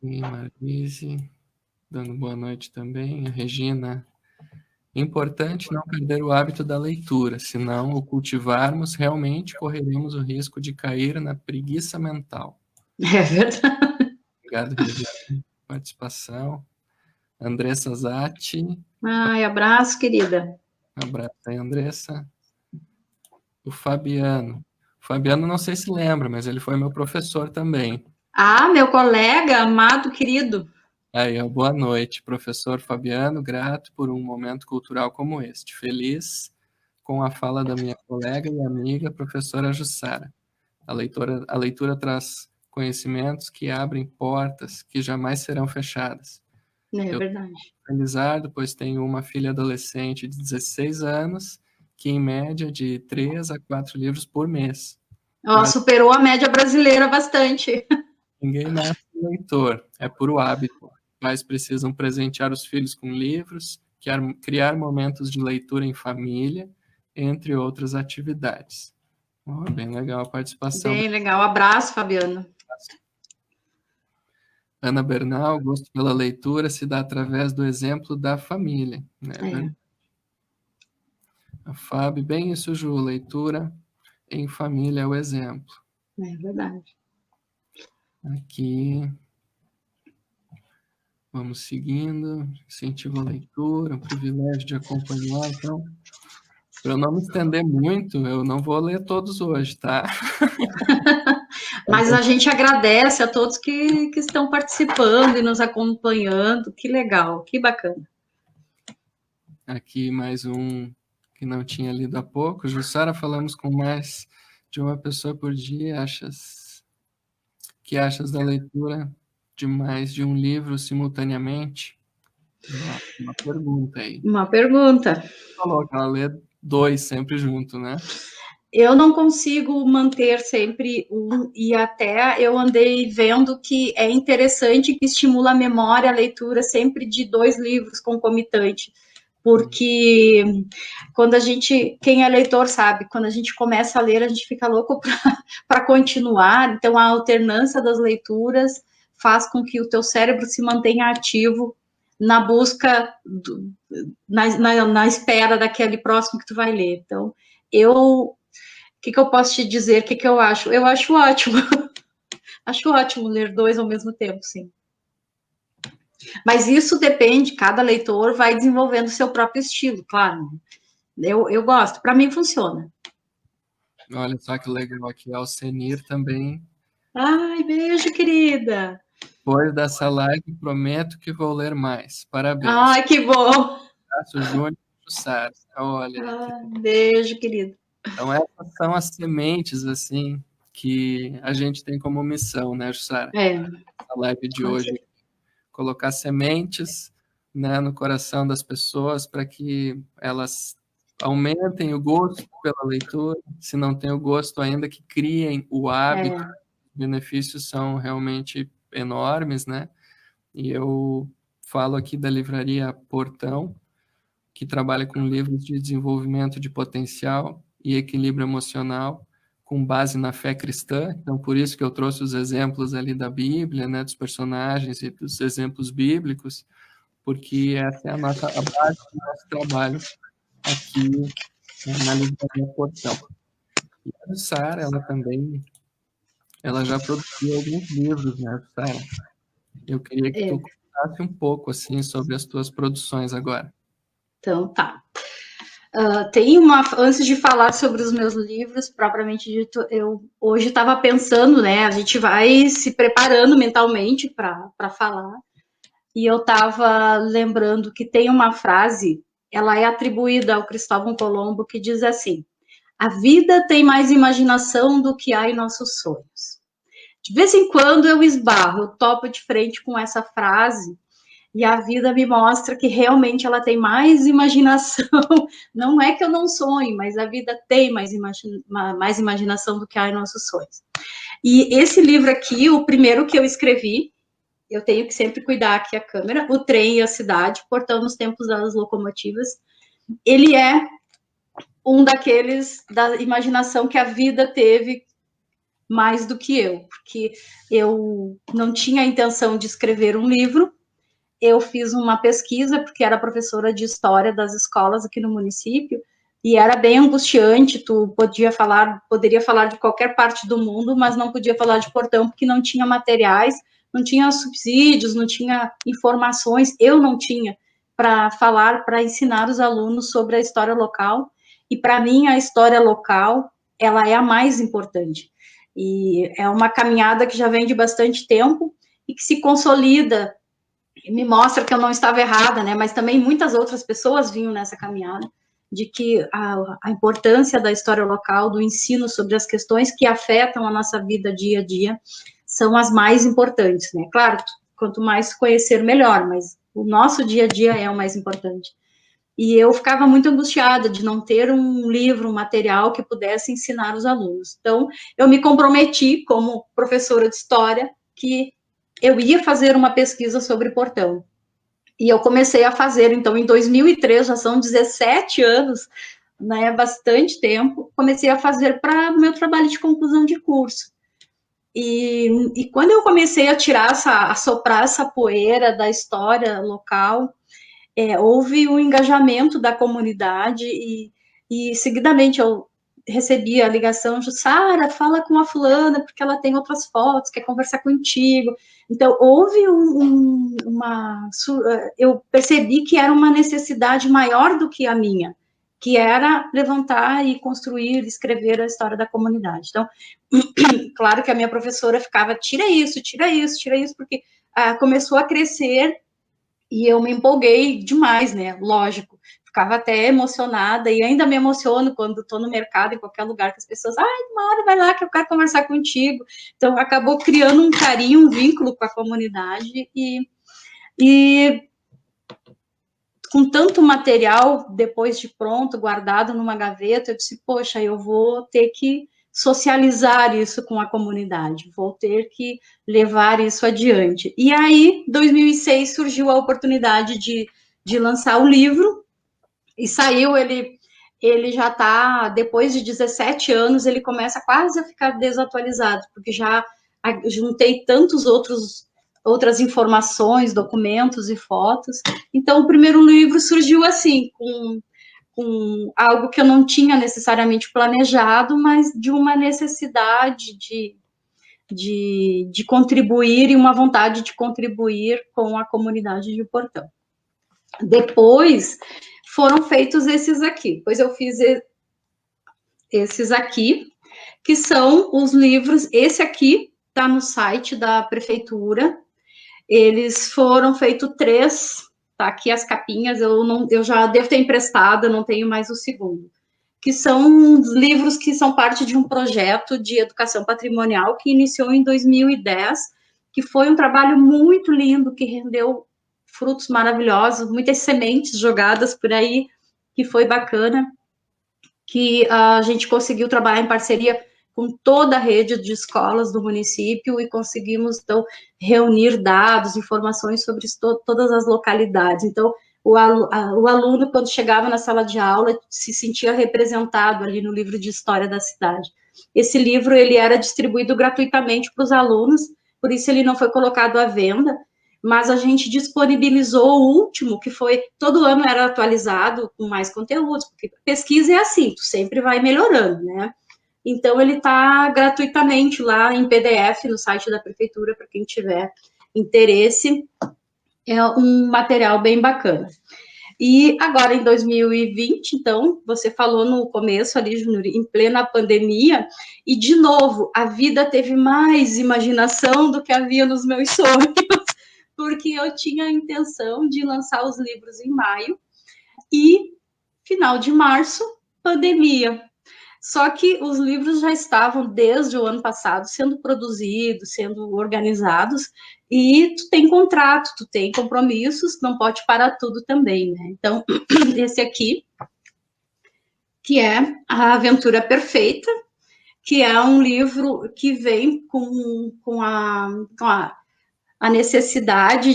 E Marise, dando boa noite também. A Regina, importante não perder o hábito da leitura, senão o cultivarmos, realmente correremos o risco de cair na preguiça mental. É verdade. Obrigado, Regina, pela participação. Andressa Zatti, Ai, abraço, querida. abraço aí, Andressa. O Fabiano. O Fabiano não sei se lembra, mas ele foi meu professor também. Ah, meu colega, amado, querido. Aí, ó, boa noite, professor Fabiano, grato por um momento cultural como este. Feliz com a fala da minha colega e amiga, professora Jussara. A leitura traz conhecimentos que abrem portas que jamais serão fechadas. É Eu verdade. estou felizardo, pois tenho uma filha adolescente de 16 anos, que em média de 3 a 4 livros por mês. Ó, superou a média brasileira bastante. Ninguém nasce leitor, é puro hábito. Pais precisam presentear os filhos com livros, criar momentos de leitura em família, entre outras atividades. Oh, bem legal a participação. Bem legal. Abraço, Fabiano. Ana Bernal, gosto pela leitura se dá através do exemplo da família. Né? A Fábio, bem isso, Ju, leitura em família é o exemplo. É verdade. Aqui, vamos seguindo, incentivo a leitura, um privilégio de acompanhar, então, para eu não me estender muito, eu não vou ler todos hoje, tá? Mas a gente agradece a todos que estão participando e nos acompanhando. Que legal, que bacana. Aqui mais um que não tinha lido há pouco. Jussara, falamos com mais de uma pessoa por dia. Que achas da leitura de mais de um livro simultaneamente? Uma pergunta aí. Uma pergunta. Falou que ela lê 2 sempre junto, né? Eu não consigo manter sempre um, e até eu andei vendo que é interessante que estimula a memória, a leitura sempre de 2 livros concomitantes, porque quando a gente, quem é leitor sabe, quando a gente começa a ler, a gente fica louco para continuar, então a alternância das leituras faz com que o teu cérebro se mantenha ativo na busca, na espera daquele próximo que tu vai ler. Então, o que eu posso te dizer? O que eu acho? Eu acho ótimo. Acho ótimo ler 2 ao mesmo tempo, sim. Mas isso depende, cada leitor vai desenvolvendo seu próprio estilo, claro. Eu gosto, para mim funciona. Olha só que legal aqui, Alcenir também. Ai, beijo, querida. Depois dessa live, prometo que vou ler mais. Parabéns. Ai, que bom. Abraço, Júnior Jussara. Olha. Beijo, querido. Então, essas são as sementes, assim, que a gente tem como missão, né, Jussara? A live de hoje. Colocar sementes, né, no coração das pessoas para que elas aumentem o gosto pela leitura, se não tem o gosto ainda, que criem o hábito. Os benefícios são realmente enormes, né? E eu falo aqui da livraria Portão, que trabalha com livros de desenvolvimento de potencial e equilíbrio emocional, com base na fé cristã. Então, por isso que eu trouxe os exemplos ali da Bíblia, né, dos personagens e dos exemplos bíblicos, porque essa é a base do nosso trabalho aqui na Livraria Portão. E a Jussara, ela também, ela já produziu alguns livros, né, Jussara? Eu queria que tu contasse um pouco, assim, sobre as tuas produções agora. Então, tá. Antes de falar sobre os meus livros, propriamente dito, eu hoje estava pensando, né, a gente vai se preparando mentalmente para falar, e eu estava lembrando que tem uma frase, ela é atribuída ao Cristóvão Colombo, que diz assim: a vida tem mais imaginação do que há em nossos sonhos. De vez em quando eu esbarro, eu topo de frente com essa frase, e a vida me mostra que realmente ela tem mais imaginação. Não é que eu não sonhe, mas a vida tem mais imaginação do que há em nossos sonhos. E esse livro aqui, o primeiro que eu escrevi, eu tenho que sempre cuidar aqui a câmera, O Trem e a Cidade, Portão nos Tempos das Locomotivas, ele é um daqueles da imaginação que a vida teve mais do que eu, porque eu não tinha a intenção de escrever um livro, eu fiz uma pesquisa, porque era professora de história das escolas aqui no município, e era bem angustiante, tu poderia falar de qualquer parte do mundo, mas não podia falar de Portão, porque não tinha materiais, não tinha subsídios, não tinha informações, eu não tinha para falar, para ensinar os alunos sobre a história local, e para mim a história local, ela é a mais importante, e é uma caminhada que já vem de bastante tempo, e que se consolida, me mostra que eu não estava errada, né? Mas também muitas outras pessoas vinham nessa caminhada, de que a importância da história local, do ensino sobre as questões que afetam a nossa vida dia a dia, são as mais importantes, né? Claro, quanto mais conhecer, melhor, mas o nosso dia a dia é o mais importante. E eu ficava muito angustiada de não ter um livro, um material que pudesse ensinar os alunos. Então, eu me comprometi, como professora de história, que eu ia fazer uma pesquisa sobre Portão. E eu comecei a fazer, então, em 2003, já são 17 anos, né, bastante tempo, comecei a fazer para o meu trabalho de conclusão de curso. E quando eu comecei a a soprar essa poeira da história local, houve um engajamento da comunidade e seguidamente eu recebi a ligação de Sara, fala com a fulana, porque ela tem outras fotos, quer conversar contigo. Então, houve eu percebi que era uma necessidade maior do que a minha, que era levantar e construir, escrever a história da comunidade. Então, claro que a minha professora ficava, tira isso, tira isso, tira isso, porque começou a crescer e eu me empolguei demais, né? Lógico, ficava até emocionada e ainda me emociono quando estou no mercado, em qualquer lugar, que as pessoas, uma hora vai lá que eu quero conversar contigo. Então, acabou criando um carinho, um vínculo com a comunidade e com tanto material, depois de pronto, guardado numa gaveta, eu disse, poxa, eu vou ter que socializar isso com a comunidade, vou ter que levar isso adiante. E aí, em 2006, surgiu a oportunidade de lançar o livro, e saiu, ele já está, depois de 17 anos, ele começa quase a ficar desatualizado, porque já juntei tantos outras informações, documentos e fotos. Então, o primeiro livro surgiu assim, com algo que eu não tinha necessariamente planejado, mas de uma necessidade de contribuir e uma vontade de contribuir com a comunidade de Portão. Depois foram feitos esses aqui, depois eu fiz esses aqui, que são os livros, esse aqui está no site da prefeitura, eles foram feitos 3, tá aqui as capinhas, eu já devo ter emprestado, eu não tenho mais o segundo, que são livros que são parte de um projeto de educação patrimonial que iniciou em 2010, que foi um trabalho muito lindo, que rendeu frutos maravilhosos, muitas sementes jogadas por aí, que foi bacana, que a gente conseguiu trabalhar em parceria com toda a rede de escolas do município e conseguimos, então, reunir dados, informações sobre todas as localidades. Então, o aluno, quando chegava na sala de aula, se sentia representado ali no livro de história da cidade. Esse livro, ele era distribuído gratuitamente para os alunos, por isso ele não foi colocado à venda, mas a gente disponibilizou o último, que foi, todo ano era atualizado com mais conteúdos, porque pesquisa é assim, tu sempre vai melhorando, né? Então, ele está gratuitamente lá em PDF no site da prefeitura, para quem tiver interesse. É um material bem bacana. E agora, em 2020, então, você falou no começo ali, Júnior, em plena pandemia, e, de novo, a vida teve mais imaginação do que havia nos meus sonhos, porque eu tinha a intenção de lançar os livros em maio, e, final de março, pandemia. Só que os livros já estavam, desde o ano passado, sendo produzidos, sendo organizados, e tu tem contrato, tu tem compromissos, não pode parar tudo também, né? Então, esse aqui, que é A Aventura Perfeita, que é um livro que vem com a necessidade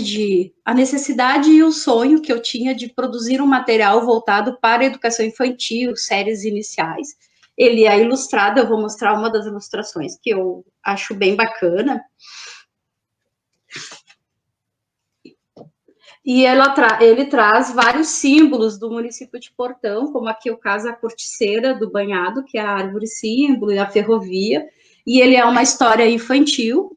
e o sonho que eu tinha de produzir um material voltado para a educação infantil, séries iniciais. Ele é ilustrado, eu vou mostrar uma das ilustrações que eu acho bem bacana. E ele traz vários símbolos do município de Portão, como aqui o caso a corticeira do banhado, que é a árvore símbolo, e a ferrovia. E ele é uma história infantil,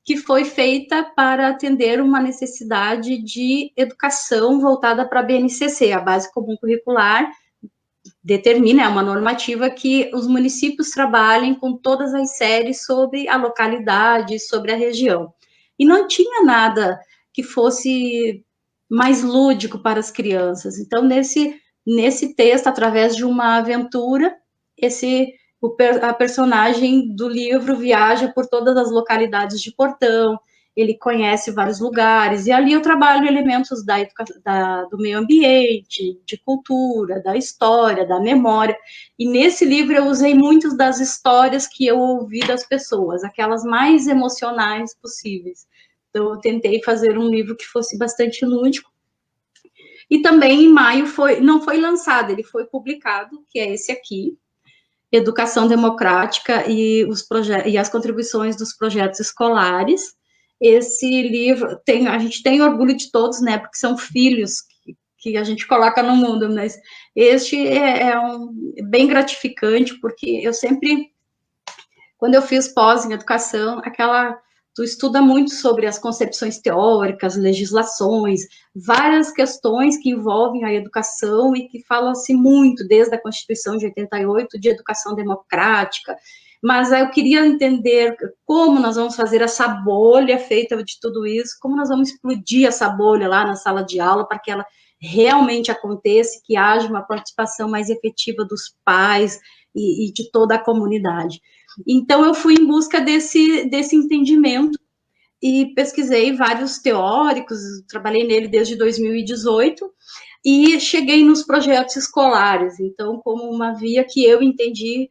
que foi feita para atender uma necessidade de educação voltada para a BNCC, a Base Comum Curricular, determina, é uma normativa que os municípios trabalhem com todas as séries sobre a localidade, sobre a região. E não tinha nada que fosse mais lúdico para as crianças. Então, nesse texto, através de uma aventura, a personagem do livro viaja por todas as localidades de Portão, ele conhece vários lugares, e ali eu trabalho elementos do meio ambiente, de cultura, da história, da memória, e nesse livro eu usei muitas das histórias que eu ouvi das pessoas, aquelas mais emocionais possíveis. Então, eu tentei fazer um livro que fosse bastante lúdico, e também em maio não foi lançado, ele foi publicado, que é esse aqui, Educação Democrática e as contribuições dos projetos escolares. Esse livro, a gente tem orgulho de todos, né, porque são filhos que a gente coloca no mundo, mas este é bem gratificante, porque eu sempre, quando eu fiz pós em educação, tu estuda muito sobre as concepções teóricas, legislações, várias questões que envolvem a educação e que falam-se muito, desde a Constituição de 88, de educação democrática, mas eu queria entender como nós vamos fazer essa bolha feita de tudo isso, como nós vamos explodir essa bolha lá na sala de aula para que ela realmente aconteça, que haja uma participação mais efetiva dos pais e de toda a comunidade. Então, eu fui em busca desse entendimento e pesquisei vários teóricos, trabalhei nele desde 2018 e cheguei nos projetos escolares, então, como uma via que eu entendi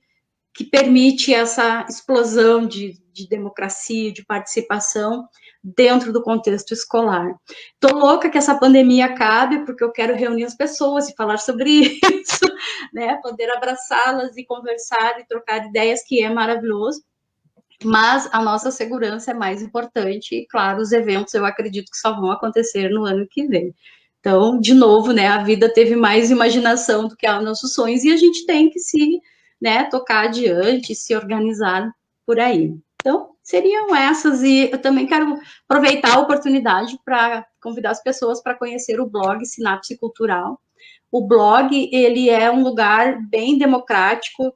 que permite essa explosão de democracia, de participação dentro do contexto escolar. Estou louca que essa pandemia acabe, porque eu quero reunir as pessoas e falar sobre isso, né? Poder abraçá-las e conversar e trocar ideias, que é maravilhoso. Mas a nossa segurança é mais importante e, claro, os eventos eu acredito que só vão acontecer no ano que vem. Então, de novo, né, a vida teve mais imaginação do que os nossos sonhos e a gente tem que tocar adiante, se organizar por aí. Então, seriam essas, e eu também quero aproveitar a oportunidade para convidar as pessoas para conhecer o blog Sinapse Cultural. O blog, ele é um lugar bem democrático,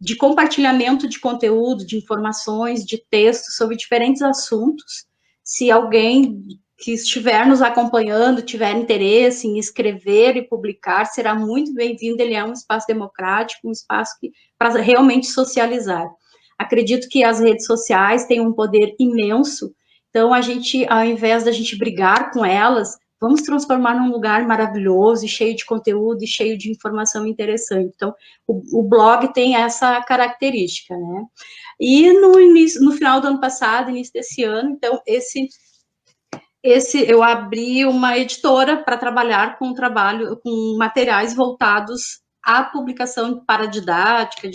de compartilhamento de conteúdo, de informações, de textos sobre diferentes assuntos. Se alguém que estiver nos acompanhando tiver interesse em escrever e publicar, será muito bem-vindo. Ele é um espaço democrático, um espaço para realmente socializar. Acredito que as redes sociais têm um poder imenso, então a gente, ao invés da gente brigar com elas, vamos transformar num lugar maravilhoso e cheio de conteúdo e cheio de informação interessante. Então, o blog tem essa característica, né? E no final do ano passado, início desse ano, então, eu abri uma editora para trabalhar com materiais voltados à publicação para didática,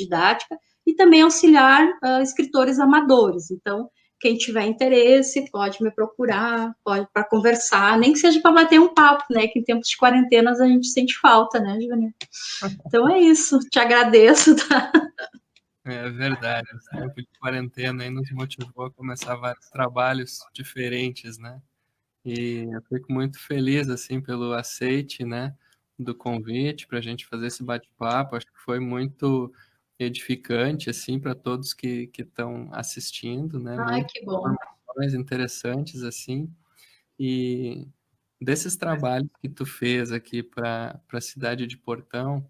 e também auxiliar escritores amadores. Então, quem tiver interesse pode me procurar, pode para conversar, nem que seja para bater um papo, né? Que em tempos de quarentenas a gente sente falta, né, Giovanni? Então é isso, te agradeço, tá? É verdade, esse tempo de quarentena aí nos motivou a começar vários trabalhos diferentes, né? E eu fico muito feliz, assim, pelo aceite, né, do convite para a gente fazer esse bate-papo. Acho que foi muito edificante, assim, para todos que estão assistindo, né? Ai, Muitas que bom. informações interessantes, assim. E desses trabalhos que tu fez aqui para a cidade de Portão,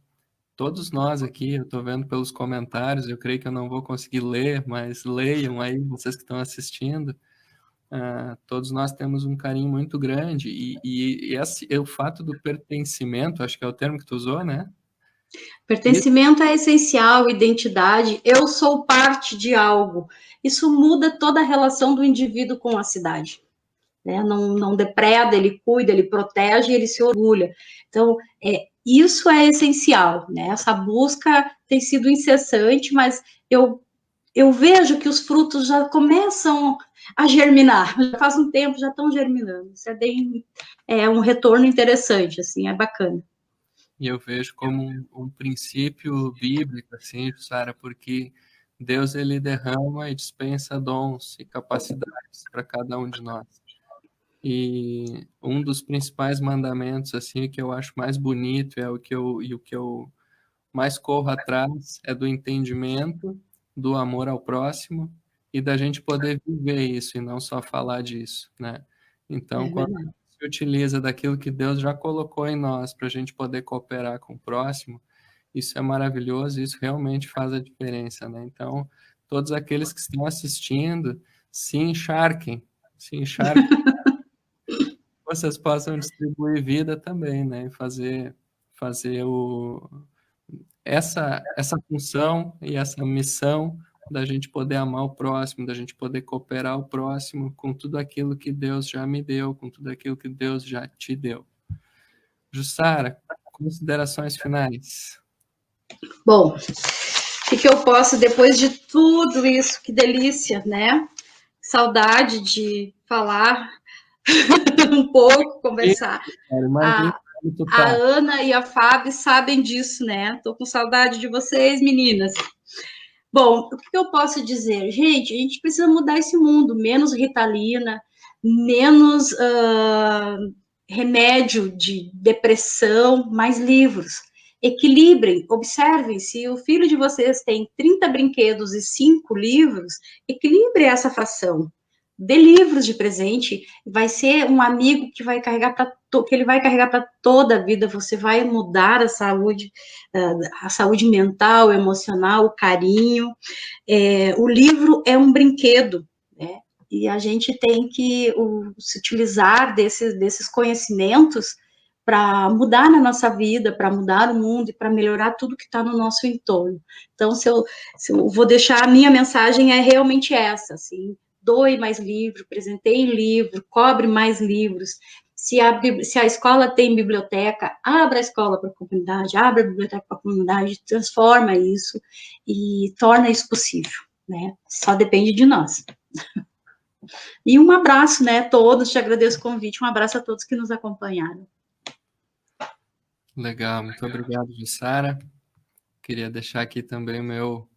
todos nós aqui, eu estou vendo pelos comentários, eu creio que eu não vou conseguir ler, mas leiam aí, vocês que estão assistindo. Todos nós temos um carinho muito grande e o fato do pertencimento, acho que é o termo que tu usou, né? Isso Pertencimento é essencial, identidade. Eu sou parte de algo. Isso muda toda a relação do indivíduo com a cidade. Né? Não depreda, ele cuida, ele protege, ele se orgulha. Então, isso é essencial. Né? Essa busca tem sido incessante, mas eu vejo que os frutos já começam a germinar. Já faz um tempo, já estão germinando. Isso é um retorno interessante, assim, é bacana. e eu vejo como um princípio bíblico, assim, Sara, porque Deus ele derrama e dispensa dons e capacidades para cada um de nós. E um dos principais mandamentos, assim, que eu acho mais bonito é o que eu mais corro atrás é do entendimento, do amor ao próximo e da gente poder viver isso e não só falar disso, né? Então, É quando verdade. se utiliza daquilo que Deus já colocou em nós para a gente poder cooperar com o próximo, isso é maravilhoso e isso realmente faz a diferença, né? Então, todos aqueles que estão assistindo, se encharquem, vocês possam distribuir vida também, né? E fazer essa função e essa missão da gente poder amar o próximo, da gente poder cooperar o próximo com tudo aquilo que Deus já me deu, com tudo aquilo que Deus já te deu. Jussara, considerações finais. Bom, o que eu posso, depois de tudo isso, que delícia, né? Saudade de falar um pouco, conversar. Imagina A, como tu a tá. Ana e a Fábio sabem disso, né? Tô com saudade de vocês, meninas. Bom, o que eu posso dizer? Gente, a gente precisa mudar esse mundo. Menos Ritalina, menos remédio de depressão, mais livros. Equilibrem, observem, se o filho de vocês tem 30 brinquedos e 5 livros, equilibre essa fração. Dê livros de presente, vai ser um amigo que vai carregar que ele vai carregar para toda a vida. Você vai mudar a saúde mental, emocional, o carinho. O livro é um brinquedo, né? E a gente tem que se utilizar desses conhecimentos para mudar na nossa vida, para mudar o mundo e para melhorar tudo que está no nosso entorno. Então, se eu vou deixar a minha mensagem é realmente essa, assim, doe mais livro, presenteie livro, cobre mais livros. Se a escola tem biblioteca, abra a escola para a comunidade, abra a biblioteca para a comunidade, transforma isso e torna isso possível, né? Só depende de nós. E um abraço, né, a todos, te agradeço o convite, um abraço a todos que nos acompanharam. Legal, muito obrigado, Jussara. Queria deixar aqui também o meu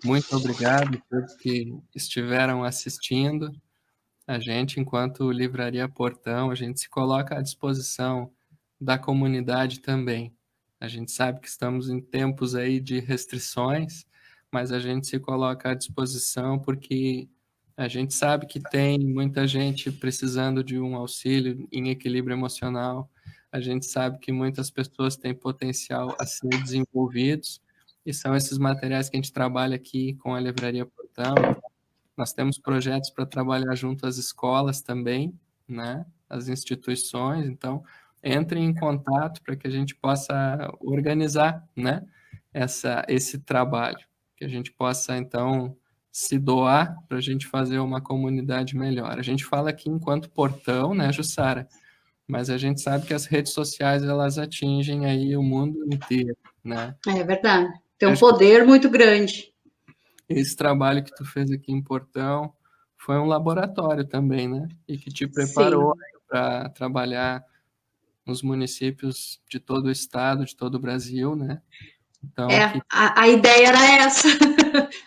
muito obrigado a todos que estiveram assistindo. A gente, enquanto Livraria Portão, a gente se coloca à disposição da comunidade também. A gente sabe que estamos em tempos aí de restrições, mas a gente se coloca à disposição porque a gente sabe que tem muita gente precisando de um auxílio em equilíbrio emocional. A gente sabe que muitas pessoas têm potencial a ser desenvolvidos e são esses materiais que a gente trabalha aqui com a Livraria Portão. Nós temos projetos para trabalhar junto às escolas também, né? As instituições, então entrem em contato para que a gente possa organizar, né? Esse trabalho, que a gente possa então se doar para a gente fazer uma comunidade melhor. A gente fala aqui enquanto portão, né, Jussara? Mas a gente sabe que as redes sociais elas atingem aí o mundo inteiro, né? É verdade, tem um poder muito grande. Esse trabalho que tu fez aqui em Portão foi um laboratório também, né? E que te preparou para trabalhar nos municípios de todo o estado, de todo o Brasil, né? Então, a ideia era essa.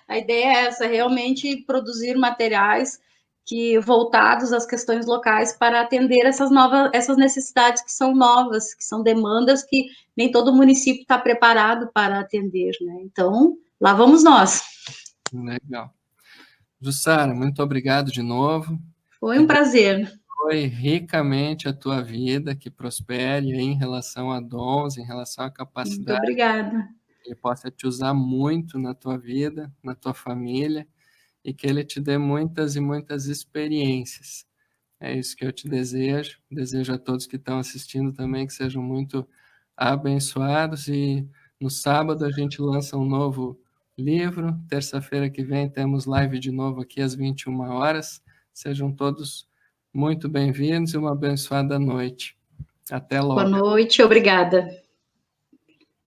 A ideia é essa, realmente produzir materiais que voltados às questões locais para atender essas necessidades que são novas, que são demandas que nem todo município está preparado para atender, né? Então, lá vamos nós. legal. Jussara, muito obrigado de novo. Foi um prazer. Foi ricamente a tua vida, que prospere em relação a dons, em relação à Muito capacidade. obrigada. Que Ele possa te usar muito na tua vida, na tua família, e que Ele te dê muitas e muitas experiências. É isso que eu te desejo. Desejo a todos que estão assistindo também que sejam muito abençoados. E no sábado a gente lança um novo livro. Terça-feira que vem temos live de novo aqui às 21 horas. Sejam todos muito bem-vindos e uma abençoada noite. Até logo. Boa noite, obrigada.